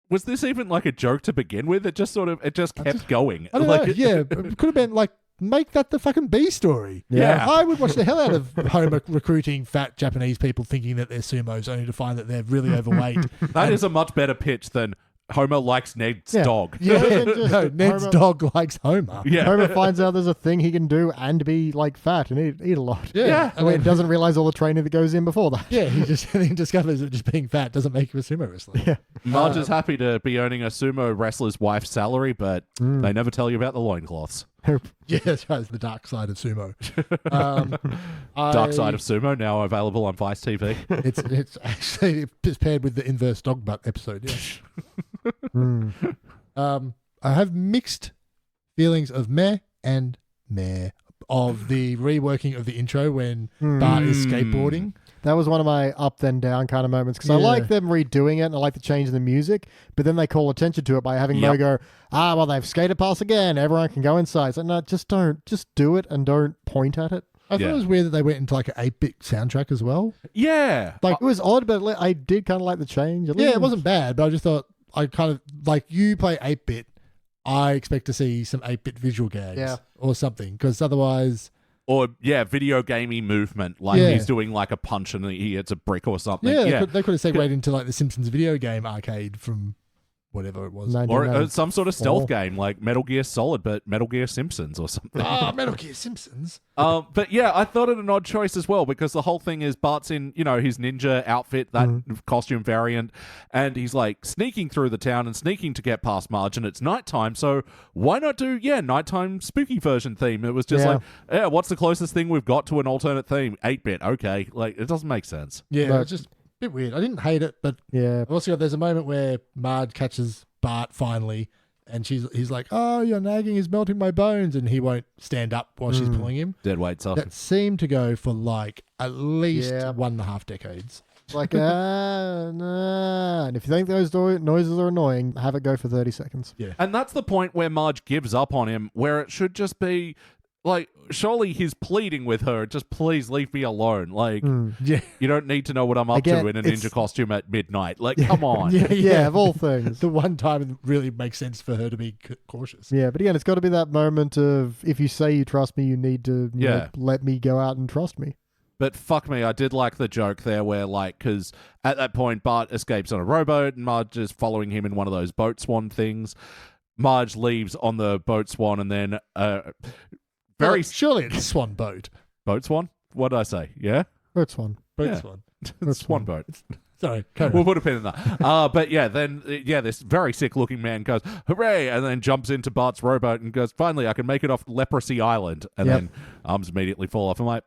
was this even like a joke to begin with? It just kept going. I don't like, know. Yeah, it could have been like, make that the fucking B story. Yeah. I would watch the hell out of Homer recruiting fat Japanese people thinking that they're sumos, only to find that they're really overweight. That is a much better pitch than Homer likes Ned's Yeah. dog. Yeah, even just No, Ned's Homer- dog likes Homer. Yeah. Homer finds out there's a thing he can do and be like fat and eat a lot. Yeah. I mean, doesn't realize all the training that goes in before that. Yeah, he discovers that just being fat doesn't make you a sumo wrestler. Yeah. Marge is happy to be earning a sumo wrestler's wife's salary, but they never tell you about the loincloths. Yeah, that's right. It's the dark side of sumo. Dark Side of Sumo, now available on Vice TV. It's actually it's paired with the inverse dog butt episode. Yeah. I have mixed feelings of meh and meh of the reworking of the intro when Bart is skateboarding. That was one of my up then down kind of moments because I Yeah. like them redoing it and I like the change in the music, but then they call attention to it by having Mo Yep. go, well, they've skated past again. Everyone can go inside. So no, just do it and don't point at it. I thought Yeah. it was weird that they went into like an 8-bit soundtrack as well. Yeah. Like it was odd, but I did kind of like the change. Yeah, it wasn't bad, but I just thought I kind of like you play 8-bit. I expect to see some 8-bit visual gags or something because otherwise. Or, video gamey movement. Like Yeah. he's doing like a punch and he hits a brick or something. Yeah, they could have segued into like the Simpsons video game arcade from whatever it was. 99. Or some sort of stealth game like Metal Gear Solid, but Metal Gear Simpsons or something. Metal Gear Simpsons. But yeah, I thought it an odd choice as well because the whole thing is Bart's in, his ninja outfit, that costume variant, and he's like sneaking through the town and sneaking to get past Marge, and it's nighttime, so why not do, nighttime spooky version theme? It was just what's the closest thing we've got to an alternate theme? 8-bit, okay. Like, it doesn't make sense. Yeah, it's just a bit weird. I didn't hate it, but Yeah. also there's a moment where Marge catches Bart finally, and he's like, "Oh, your nagging is melting my bones," and he won't stand up while she's pulling him. Dead weight stuff. That seemed to go for like at least 1.5 decades. Like, nah. And if you think those noises are annoying, have it go for 30 seconds. Yeah. And that's the point where Marge gives up on him, where it should just be like, surely he's pleading with her, just please leave me alone. Like, Yeah. you don't need to know what I'm up Again, to in a it's- ninja costume at midnight. Like, come on. Yeah, of all things. The one time it really makes sense for her to be cautious. Yeah, but again, it's got to be that moment of, if you say you trust me, you need to let me go out and trust me. But fuck me, I did like the joke there where, like, because at that point, Bart escapes on a rowboat and Marge is following him in one of those boat swan things. Marge leaves on the boat swan and then Well, surely it's Swan Boat. boat swan? What did I say? Yeah? It's one. Boat Yeah. Swan. Swan boat. Sorry. Carry We'll on. put a pin in that. But yeah, then, this very sick-looking man goes, hooray, and then jumps into Bart's rowboat and goes, finally, I can make it off Leprosy Island. And then arms immediately fall off. I'm like,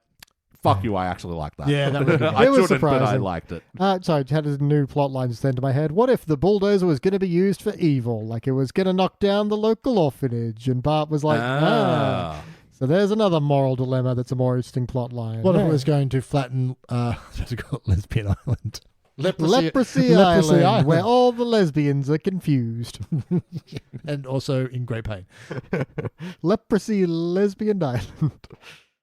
fuck you, I actually like that. Yeah, that was good. I It was shouldn't, but I surprising. liked it. Sorry, had a new plot line just into my head. What if the bulldozer was going to be used for evil? Like it was going to knock down the local orphanage? And Bart was like, So there's another moral dilemma that's a more interesting plot line. What if it was going to flatten Lesbian Island? Leprosy Island, where all the lesbians are confused. And also in great pain. Leprosy Lesbian Island.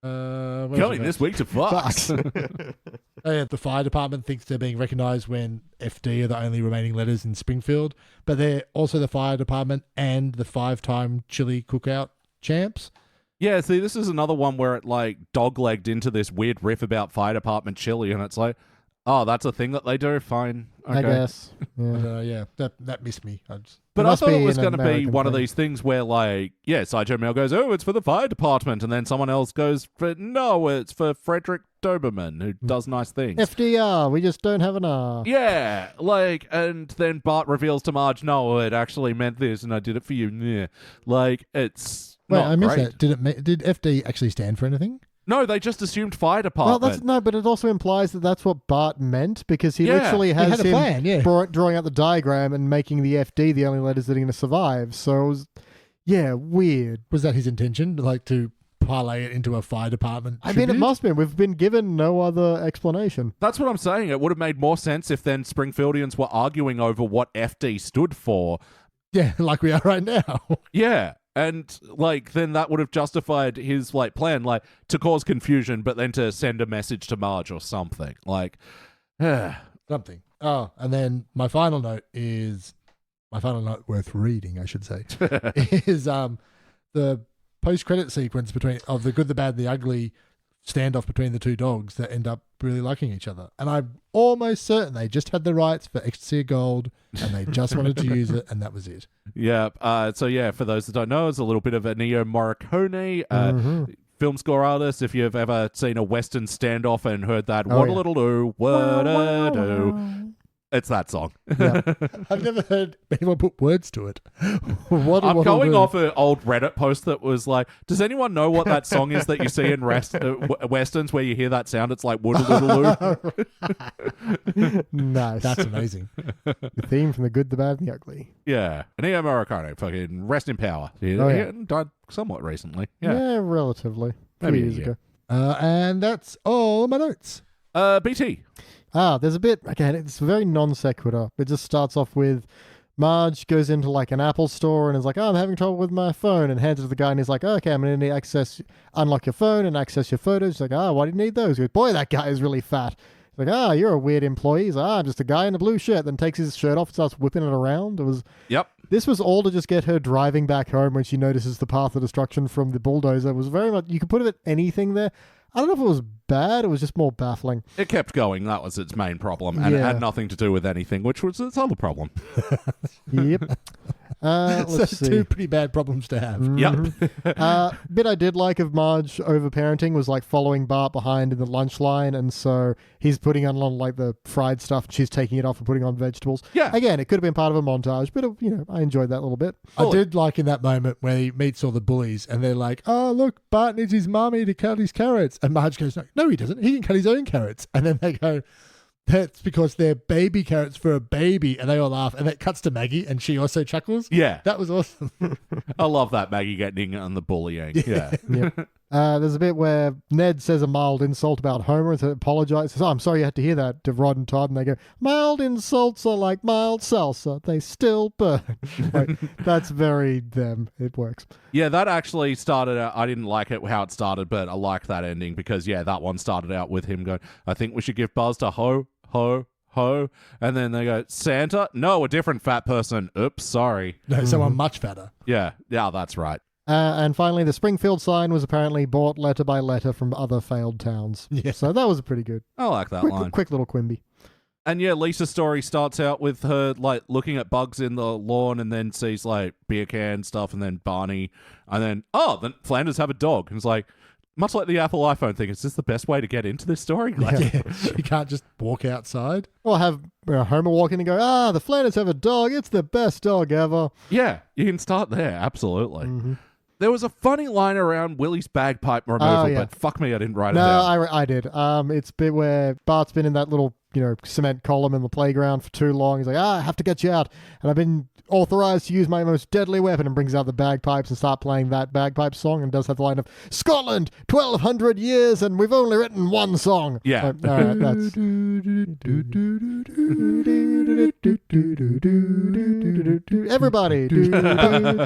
Coming this week to Fox. The fire department thinks they're being recognised when FD are the only remaining letters in Springfield, but they're also the fire department and the 5-time chili cookout champs. Yeah, see, this is another one where it, like, dog-legged into this weird riff about fire department chili, and it's like, oh, that's a thing that they do? Fine. Okay. I guess. Yeah. That missed me. But It I must thought it be was an going to be American one of thing. these things where, like, Sideshow Mel goes, oh, it's for the fire department, and then someone else goes, no, it's for Frederick Doberman, who does nice things. FDR, we just don't have an R. Yeah, like, and then Bart reveals to Marge, no, it actually meant this, and I did it for you. Yeah. Like, it's Wait, not I missed great. that. Did FD actually stand for anything? No, they just assumed fire Well, department. but it also implies that that's what Bart meant, because he Yeah. literally He has had a him plan, yeah. drawing out the diagram and making the FD the only letters that are going to survive. So it was, weird. Was that his intention? Like to parlay it into a fire department I mean, it tribute? must be. We've been given no other explanation. That's what I'm saying. It would have made more sense if then Springfieldians were arguing over what FD stood for. Yeah, like we are right now. Yeah. And, like, then that would have justified his, like, plan, like, to cause confusion, but then to send a message to Marge or something. Like, Something. Oh, and then my final note worth reading, I should say, is the post-credit sequence of the good, the bad, and the ugly standoff between the two dogs that end up really liking each other. And I'm almost certain they just had the rights for ecstasy of gold and they just wanted to use it, and that was it. yeah. For those that don't know, it's a little bit of a Neo Morricone, film score artist. If you've ever seen a Western standoff and heard that, what a little do, what a do. It's that song. Yeah. I've never heard anyone put words to it. I'm going off an old Reddit post that was like, does anyone know what that song is that you see in Westerns where you hear that sound? It's like, woodaloo. Nice. That's amazing. the theme from the good, the bad, and the ugly. Yeah. Neo Morricone, fucking rest in power. He died somewhat recently. Yeah. Relatively. Maybe 2 a years year. ago. And that's all my notes. BT. There's a bit, again, it's very non sequitur. It just starts off with Marge goes into like an Apple store and is like, oh, I'm having trouble with my phone, and hands it to the guy, and he's like, okay, I'm going to need unlock your phone and access your photos. He's like, why do you need those? He goes, boy, that guy is really fat. Like, you're a weird employee. He's like, I'm just a guy in a blue shirt. Then takes his shirt off and starts whipping it around. Yep. This was all to just get her driving back home when she notices the path of destruction from the bulldozer. It was very much, you could put it anything there. I don't know if it was bad. It was just more baffling. It kept going. That was its main problem. And it had nothing to do with anything, which was its other problem. Yep. Let's see. Two pretty bad problems to have. Yep. Bit I did like of Marge overparenting was like following Bart behind in the lunch line, and so he's putting on like the fried stuff, and she's taking it off and putting on vegetables. Yeah. Again, it could have been part of a montage, but I enjoyed that a little bit. I did like in that moment where he meets all the bullies and they're like, oh, look, Bart needs his mummy to cut his carrots. And Marge goes, no, he doesn't. He can cut his own carrots. And then they go, that's because they're baby carrots for a baby. And they all laugh. And that cuts to Maggie and she also chuckles. Yeah. That was awesome. I love that Maggie getting on the bullying. Yeah. Yep. There's a bit where Ned says a mild insult about Homer and apologizes. I'm sorry you had to hear that to Rod and Todd. And they go, mild insults are like mild salsa. They still burn. Like, that's very them. It works. Yeah, that actually started out. I didn't like it how it started, but I liked that ending because, that one started out with him going, I think we should give Buzz to Ho. And then they go, Santa? No, a different fat person. Oops, sorry. No, someone much fatter. Yeah, that's right. And finally, the Springfield sign was apparently bought letter by letter from other failed towns. Yeah. So that was pretty good. I like that line. Quick little Quimby. And Lisa's story starts out with her like looking at bugs in the lawn and then sees like beer can stuff and then Barney and then then Flanders have a dog. And it's like, much like the Apple iPhone thing, is this the best way to get into this story? Like, You can't just walk outside. Or have Homer walk in and go, the Flanders have a dog. It's the best dog ever. Yeah, you can start there. Absolutely. Mm-hmm. There was a funny line around Willie's bagpipe removal, but fuck me, I didn't write it down. No, I did. It's a bit where Bart's been in that little, cement column in the playground for too long. He's like, I have to get you out. And I've been authorized to use my most deadly weapon, and brings out the bagpipes and start playing that bagpipe song, and does have the line of, Scotland, 1,200 years, and we've only written one song. Yeah. All right, that's... Everybody. I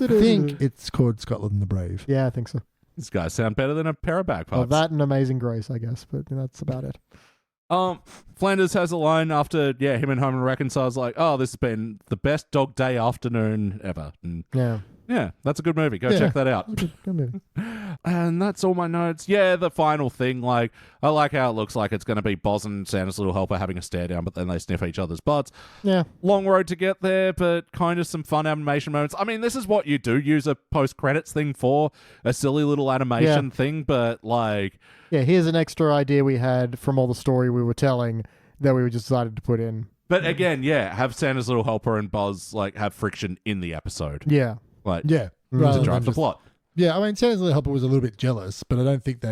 think it's called Scotland the Brave. Yeah, I think so. These guys sound better than a pair of bagpipes. Well, that and Amazing Grace, I guess, but that's about it. Flanders has a line after, him and Homer reconciles like, this has been the best dog day afternoon ever. And yeah, that's a good movie. Go check that out. Good movie. And that's all my notes. Yeah, the final thing, like, I like how it looks like it's going to be Boz and Santa's little helper having a stare down, but then they sniff each other's butts. Yeah. Long road to get there, but kind of some fun animation moments. I mean, this is what you do use a post-credits thing for, a silly little animation thing, but like... Yeah, here's an extra idea we had from all the story we were telling that we just decided to put in. But again, have Santa's little helper and Buzz, like, have friction in the episode. Yeah. Like, Yeah. to drive the plot. Yeah, I mean, Santa's little helper was a little bit jealous, but I don't think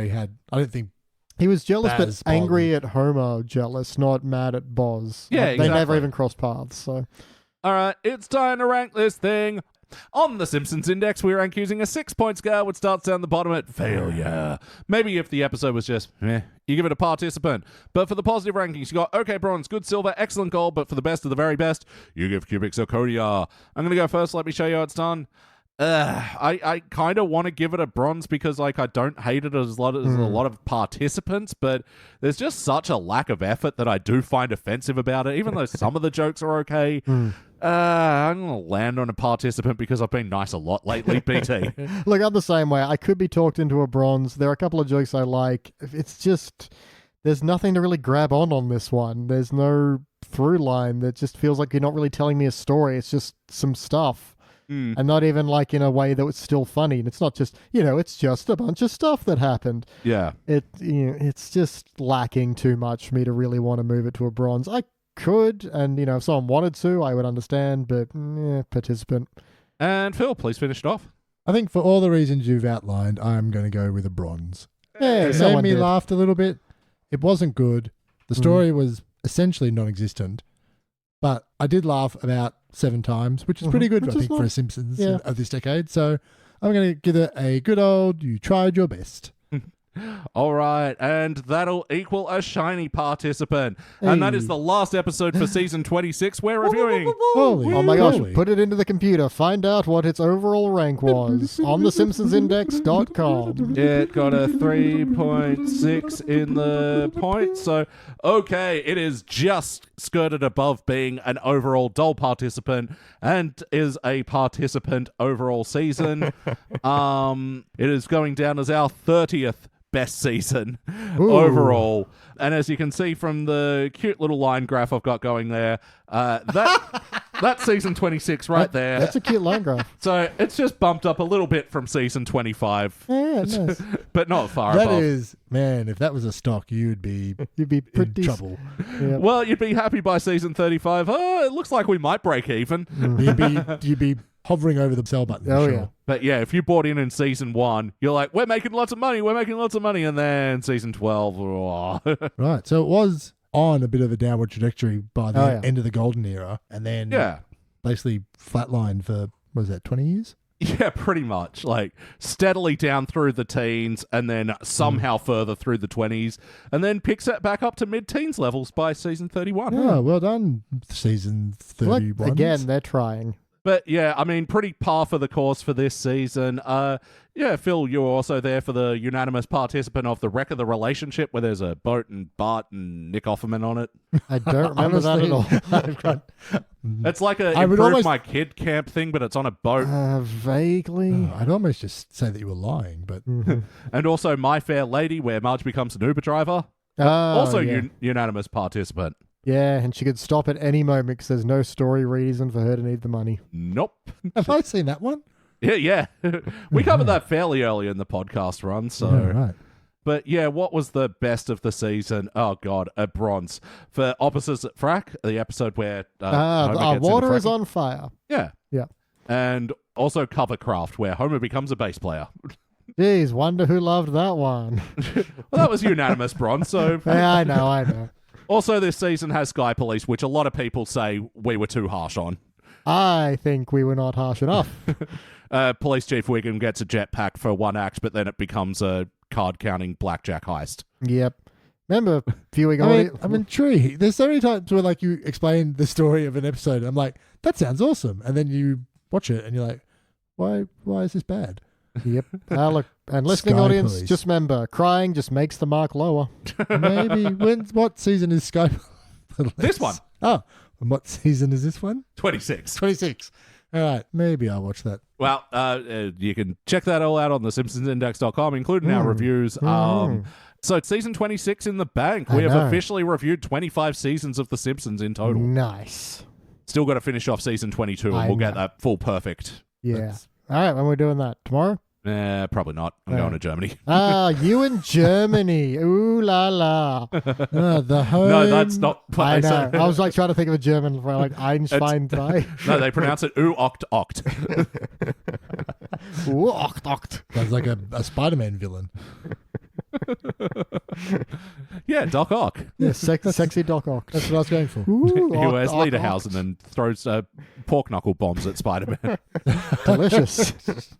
he was jealous, Baz, but angry at Homer jealous, not mad at Boz. Yeah, They never exactly. even crossed paths, so... All right, it's time to rank this thing. On the Simpsons Index, we rank using a 6-point scale, which starts down the bottom at failure. Maybe if the episode was just, you give it a participant. But for the positive rankings, you got okay bronze, good silver, excellent gold, but for the best of the very best, you give cubic zirconia. I'm going to go first. Let me show you how it's done. I kind of want to give it a bronze because, like, I don't hate it as a lot of participants, but there's just such a lack of effort that I do find offensive about it, even though some of the jokes are okay. I'm going to land on a participant because I've been nice a lot lately, BT. Look, I'm the same way. I could be talked into a bronze. There are a couple of jokes I like. It's just... There's nothing to really grab on this one. There's no through line that just feels like you're not really telling me a story. It's just some stuff. And not even like in a way that was still funny. And it's not just, it's just a bunch of stuff that happened. Yeah. It's just lacking too much for me to really want to move it to a bronze. I could, and if someone wanted to, I would understand, but participant. And Phil, please finish it off. I think for all the reasons you've outlined, I'm going to go with a bronze. Yeah, It made me laugh a little bit. It wasn't good. The story was essentially non-existent. But I did laugh about 7 times, which is pretty good, Which I is think, for a Simpsons Yeah. of this decade. So I'm going to give it a good old, you tried your best. All right, and that'll equal a shiny participant. And that is the last episode for season 26 we're reviewing. Holy Oh my gosh, moly. put it into the computer. Find out what its overall rank was on thesimpsonsindex.com. It got a 3.6 in the points. So, okay, it is just skirted above being an overall dull participant and is a participant overall season. It is going down as our 30th best season overall. And as you can see from the cute little line graph I've got going there, that's season 26 right there. That's a cute line graph. So it's just bumped up a little bit from season 25, Yeah, nice. but not far That above. is, man, if that was a stock, you'd be You'd be pretty in trouble. Yeah. Well, you'd be happy by season 35. Oh, it looks like we might break even. You'd be hovering over the sell button. for Oh, sure. yeah. But yeah, if you bought in season 1, you're like, we're making lots of money, and then season 12, Right. So it was on a bit of a downward trajectory by the Oh, yeah. end of the golden era, and then yeah. basically flatlined for, what was that, 20 years? Yeah, pretty much. Like, steadily down through the teens, and then somehow further through the 20s, and then picks it back up to mid-teens levels by season 31. Oh, well done, season Look, 31. again, they're trying. But yeah, I mean, pretty par for the course for this season. Yeah, Phil, you were also there for the unanimous participant of the Wreck of the Relationship, where there's a boat and Bart and Nick Offerman on it. I don't remember that at all. I've got, It's like a I would Improve almost- My Kid camp thing, but it's on a boat. Vaguely. I'd almost just say that you were lying, but And also My Fair Lady, where Marge becomes an Uber driver. Oh, Also yeah. unanimous participant. Yeah, and she could stop at any moment because there's no story reason for her to need the money. Nope. have I seen that one? Yeah. We covered that fairly early in the podcast run, so... Oh, right. But yeah, what was the best of the season? Oh god, a bronze for Opposites at Frack, the episode where Homer gets into Water is fracking. on fire. Yeah, Yeah. and also Covercraft, where Homer becomes a bass player. Jeez, wonder who loved that one. Well, that was unanimous bronze. So Yeah, I know. also this season has Sky Police, which a lot of people say we were too harsh on. I think we were not harsh enough. Police Chief Wiggum gets a jetpack for one act, but then it becomes a card-counting blackjack heist. Yep. Remember viewing I'm intrigued. There's so many times where like you explain the story of an episode, and I'm like, that sounds awesome, and then you watch it and you're like, why is this bad? Yep. Look, and listening Sky audience, Police. just remember, crying just makes the mark lower. Maybe what season is Sky Police? This one. Oh, and what season is this one? 26. 26. All right, maybe I'll watch that. Well, you can check that all out on the simpsonsindex.com, including our reviews. So it's season 26 in the bank. We I have know. officially reviewed 25 seasons of The Simpsons in total. Nice. Still got to finish off season 22, and I we'll get know. that full perfect. Yeah. That's- All right, when we're doing that? Tomorrow? Probably not. I'm Yeah. going to Germany. You in Germany. Ooh la la. The home. No, that's not what I they know. say. I was like trying to think of a German for like Einstein. No, they pronounce it ooh oct oct. Ooh, oct, oct. Sounds like a Spider-Man villain. Yeah, Doc Ock. Yeah, sexy Doc Ock. That's what I was going for. Ooh, He oct, wears oct, Lederhosen and throws pork knuckle bombs at Spider-Man. oct. Delicious.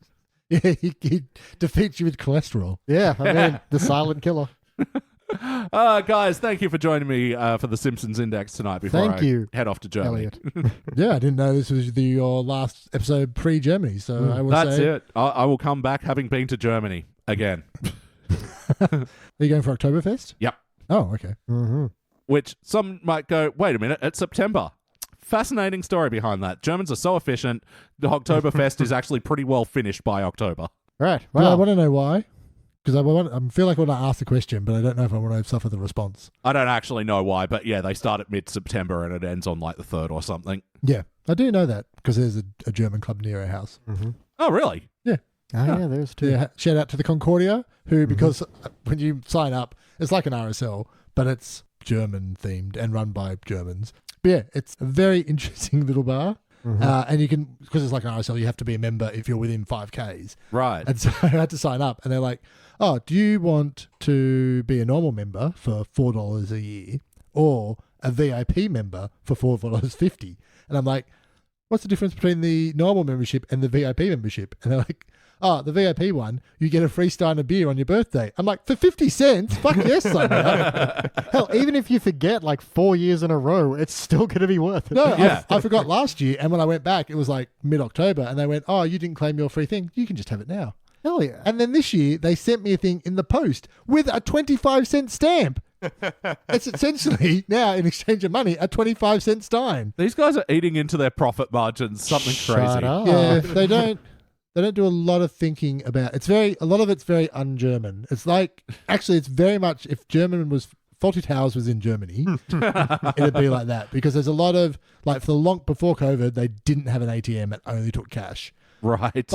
Yeah, he defeats you with cholesterol. Yeah, I mean, the silent killer. Guys, thank you for joining me for the Simpsons Index tonight before Thank I you, head off to Germany. Elliot. Yeah, I didn't know this was your last episode pre-Germany, so I will That's say... it. I will come back having been to Germany again. Are you going for Oktoberfest? Yep. Oh, okay. Mm-hmm. Which some might go, wait a minute, it's September. Fascinating story behind that. Germans are so efficient. The Oktoberfest is actually pretty well finished by October. Right. But I Well, want to know why. Because I feel like I want to ask the question, but I don't know if I want to suffer the response. I don't actually know why, but yeah, they start at mid-September and it ends on like the 3rd or something. Yeah, I do know that because there's a German club near our house. mm-hmm. Oh, really? Yeah, there's two. Yeah, shout out to the Concordia, who, because when you sign up, it's like an RSL, but it's German themed and run by Germans. But yeah, it's a very interesting little bar. Mhm. And you can, because it's like an RSL, you have to be a member if you're within 5Ks. Right. And so I had to sign up, and they're like, oh, do you want to be a normal member for $4 a year or a VIP member for $4.50? And I'm like, what's the difference between the normal membership and the VIP membership? And they're like, oh, the VIP one, you get a free stein of beer on your birthday. I'm like, for 50 cents? Fuck yes, sign me up. Hell, even if you forget like 4 years in a row, it's still going to be worth it. No, Yeah. I forgot last year, and when I went back, it was like mid-October, and they went, oh, you didn't claim your free thing. You can just have it now. Hell yeah. And then this year, they sent me a thing in the post with a 25-cent stamp. It's essentially now, in exchange of money, a 25-cent stein. These guys are eating into their profit margins. Something Shut crazy. up. Yeah, they don't do a lot of thinking about. A lot of it's very un-German. It's like, actually, it's very much, if German was, Faulty Towers was in Germany, it'd be like that. Because there's a lot of, like, before COVID, they didn't have an ATM that only took cash. Right.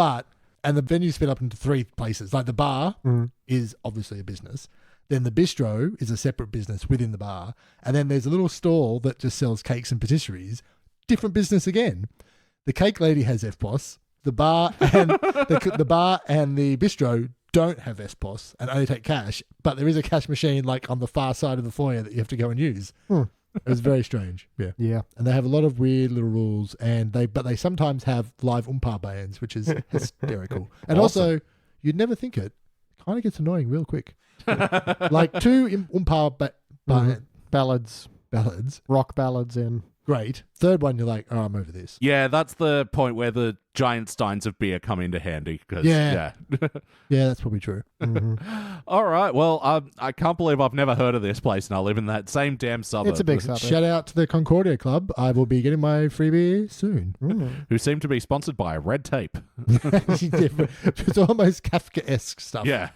And the venue split up into 3 places. Like the bar is obviously a business. Then the bistro is a separate business within the bar. And then there's a little stall that just sells cakes and patisseries. Different business again. The cake lady has FPOS. The bar and the bar and the bistro don't have FPOS and only take cash. But there is a cash machine like on the far side of the foyer that you have to go and use. It was very strange. Yeah. Yeah. And they have a lot of weird little rules, but they sometimes have live umpire bands, which is hysterical. And also, you'd never think it kind of gets annoying real quick. Like 2 umpire Ballads, rock ballads in. great. 3rd one, you're like, oh, I'm over this. Yeah, that's the point where the giant steins of beer come into handy. Yeah. Yeah, that's probably true. All right. Well, I can't believe I've never heard of this place, and I live in that same damn suburb. It's a big suburb. Shout out to the Concordia Club. I will be getting my free beer soon. Who seem to be sponsored by Red Tape. It's almost Kafka-esque stuff. Yeah.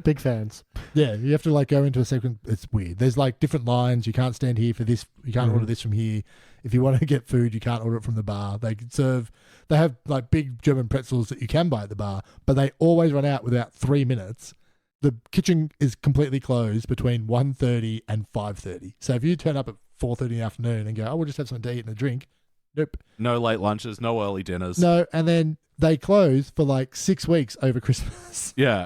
Big fans. Yeah, you have to like go into a sequence. It's weird. There's like different lines. You can't stand here for this. You can't order this from here. If you want to get food, you can't order it from the bar. They have like big German pretzels that you can buy at the bar, but they always run out without 3 minutes. The kitchen is completely closed between 1:30 and 5:30. So if you turn up at 4:30 in the afternoon and go, oh, we'll just have something to eat and a drink. Nope. No late lunches, no early dinners. No, and then they close for like 6 weeks over Christmas. Yeah.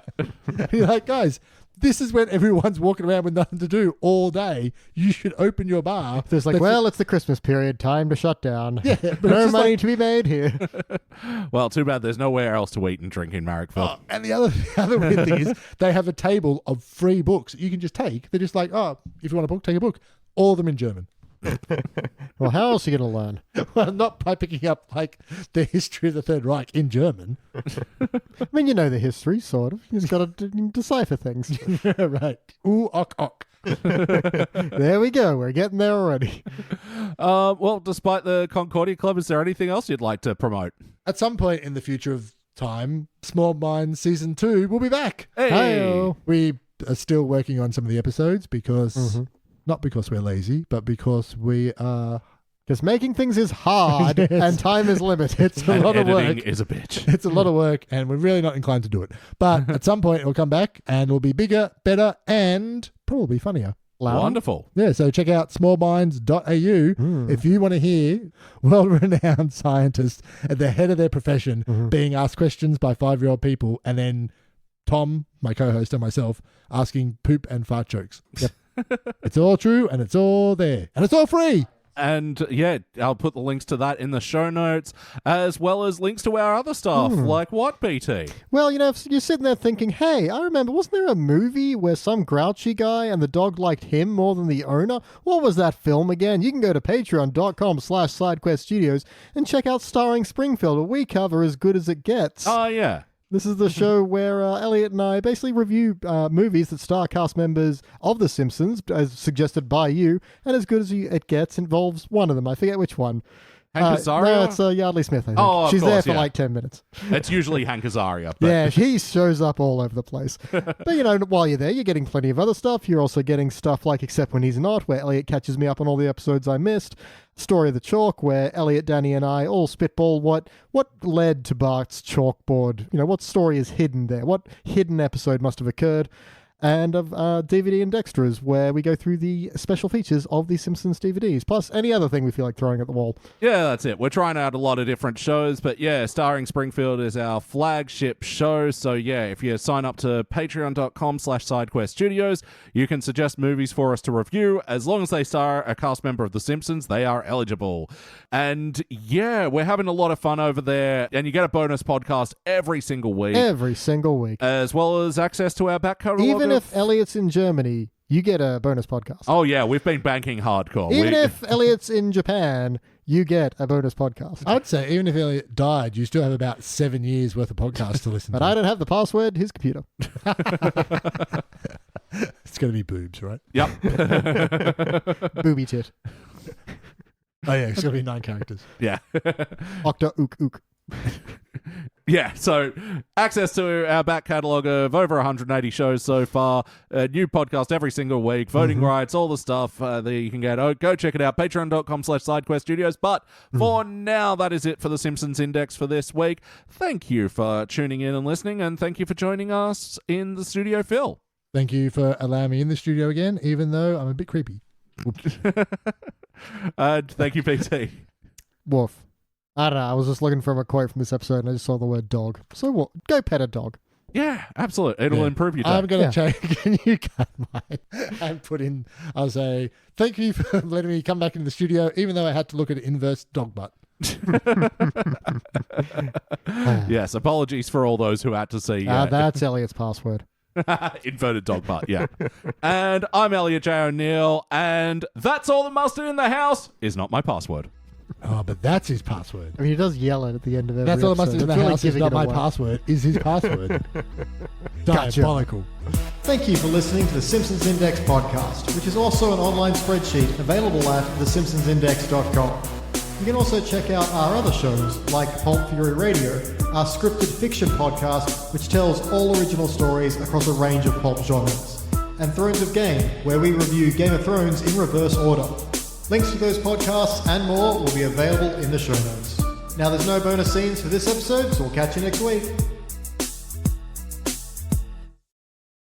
You're like, guys, this is when everyone's walking around with nothing to do all day. You should open your bar. There's like, well, it's the Christmas period. Time to shut down. Yeah, but No it's just money like, to be made here. Well, too bad there's nowhere else to eat and drink in Marrickville. and the other weird thing is they have a table of free books that you can just take. They're just like, oh, if you want a book, take a book. All of them in German. Well, how else are you going to learn? Well, not by picking up like the history of the Third Reich in German. I mean, you know the history, sort of. You just got to decipher things. Right. Ooh, ok. There we go. We're getting there already. Well, despite the Concordia Club, is there anything else you'd like to promote? At some point in the future of time, Small Minds Season 2 will be back. Hey! Hi-yo. We are still working on some of the episodes because, not because we're lazy, but because we are... Because making things is hard Yes. and time is limited. It's a And lot of editing work. is a bitch. It's a lot of work, and we're really not inclined to do it. But at some point, it'll come back, and it'll be bigger, better, and probably funnier. Loud. Wonderful. Yeah, so check out smallminds.au if you want to hear world-renowned scientists at the head of their profession being asked questions by 5-year-old people, and then Tom, my co-host, and myself asking poop and fart jokes. Yep. It's all true, and it's all there, and it's all free. And yeah, I'll put the links to that in the show notes, as well as links to our other stuff, like what, BT? Well, you know, if you're sitting there thinking, hey, I remember, wasn't there a movie where some grouchy guy and the dog liked him more than the owner? What was that film again? You can go to patreon.com/sidequeststudios and check out Starring Springfield, where we cover As Good As It Gets. Oh, yeah. This is the show where Elliot and I basically review movies that star cast members of The Simpsons, as suggested by you, and As Good As It Gets involves one of them. I forget which one. Hank Azaria? No, it's Yardley Smith, I think. Oh, of She's there course, for yeah. like 10 minutes. It's usually Hank Azaria. But Yeah, he shows up all over the place. But, you know, while you're there, you're getting plenty of other stuff. You're also getting stuff like Except When He's Not, where Elliot catches me up on all the episodes I missed. Story of the Chalk, where Elliot, Danny, and I all spitball what led to Bart's chalkboard. You know, what story is hidden there? What hidden episode must have occurred? and of DVD and extras, where we go through the special features of the Simpsons DVDs, plus any other thing we feel like throwing at the wall. Yeah, that's it. We're trying out a lot of different shows, but yeah, Starring Springfield is our flagship show. So yeah, if you sign up to patreon.com/SideQuestStudios, you can suggest movies for us to review. As long as they star a cast member of The Simpsons, they are eligible. And yeah, we're having a lot of fun over there, and you get a bonus podcast every single week. Every single week. As well as access to our back catalog. Even if Elliot's in Germany, you get a bonus podcast. Oh yeah, we've been banking hardcore. Even if Elliot's in Japan, you get a bonus podcast. I would say even if Elliot died, you still have about 7 years worth of podcasts to listen But to. I don't have the password, his computer. It's going to be boobs, right? Yep. Booby tit. Oh yeah, it's going to be 9 characters. Yeah. Octa ook ook. Yeah, so access to our back catalogue of over 180 shows so far, a new podcast every single week, voting rights, all the stuff that you can get. Oh, go check it out, patreon.com/SideQuestStudios. But for now, that is it for the Simpsons Index for this week. Thank you for tuning in and listening, and thank you for joining us in the studio, Phil. Thank you for allowing me in the studio again, even though I'm a bit creepy. Thank you, PT. Woof. I don't know. I was just looking for a quote from this episode and I just saw the word dog. So what? Go pet a dog. Yeah, absolutely. It'll improve your day. I'm going to change. Can you cut mine and put in, I'll say, thank you for letting me come back in the studio, even though I had to look at inverse dog butt. Yes, apologies for all those who had to see. That's Elliot's password. Inverted dog butt, yeah. And I'm Elliot J. O'Neill, and that's all the mustard in the house is not my password. Oh, but that's his password. I mean, he does yell it at the end of every That's all the episode. mustard in the It's really house is giving not it my away. password, is his password. Gotcha. Diabolical. Thank you for listening to the Simpsons Index podcast, which is also an online spreadsheet available at thesimpsonsindex.com. You can also check out our other shows, like Pulp Fury Radio, our scripted fiction podcast, which tells all original stories across a range of pulp genres, and Thrones of Game, where we review Game of Thrones in reverse order. Links to those podcasts and more will be available in the show notes. Now, there's no bonus scenes for this episode, so we'll catch you next week.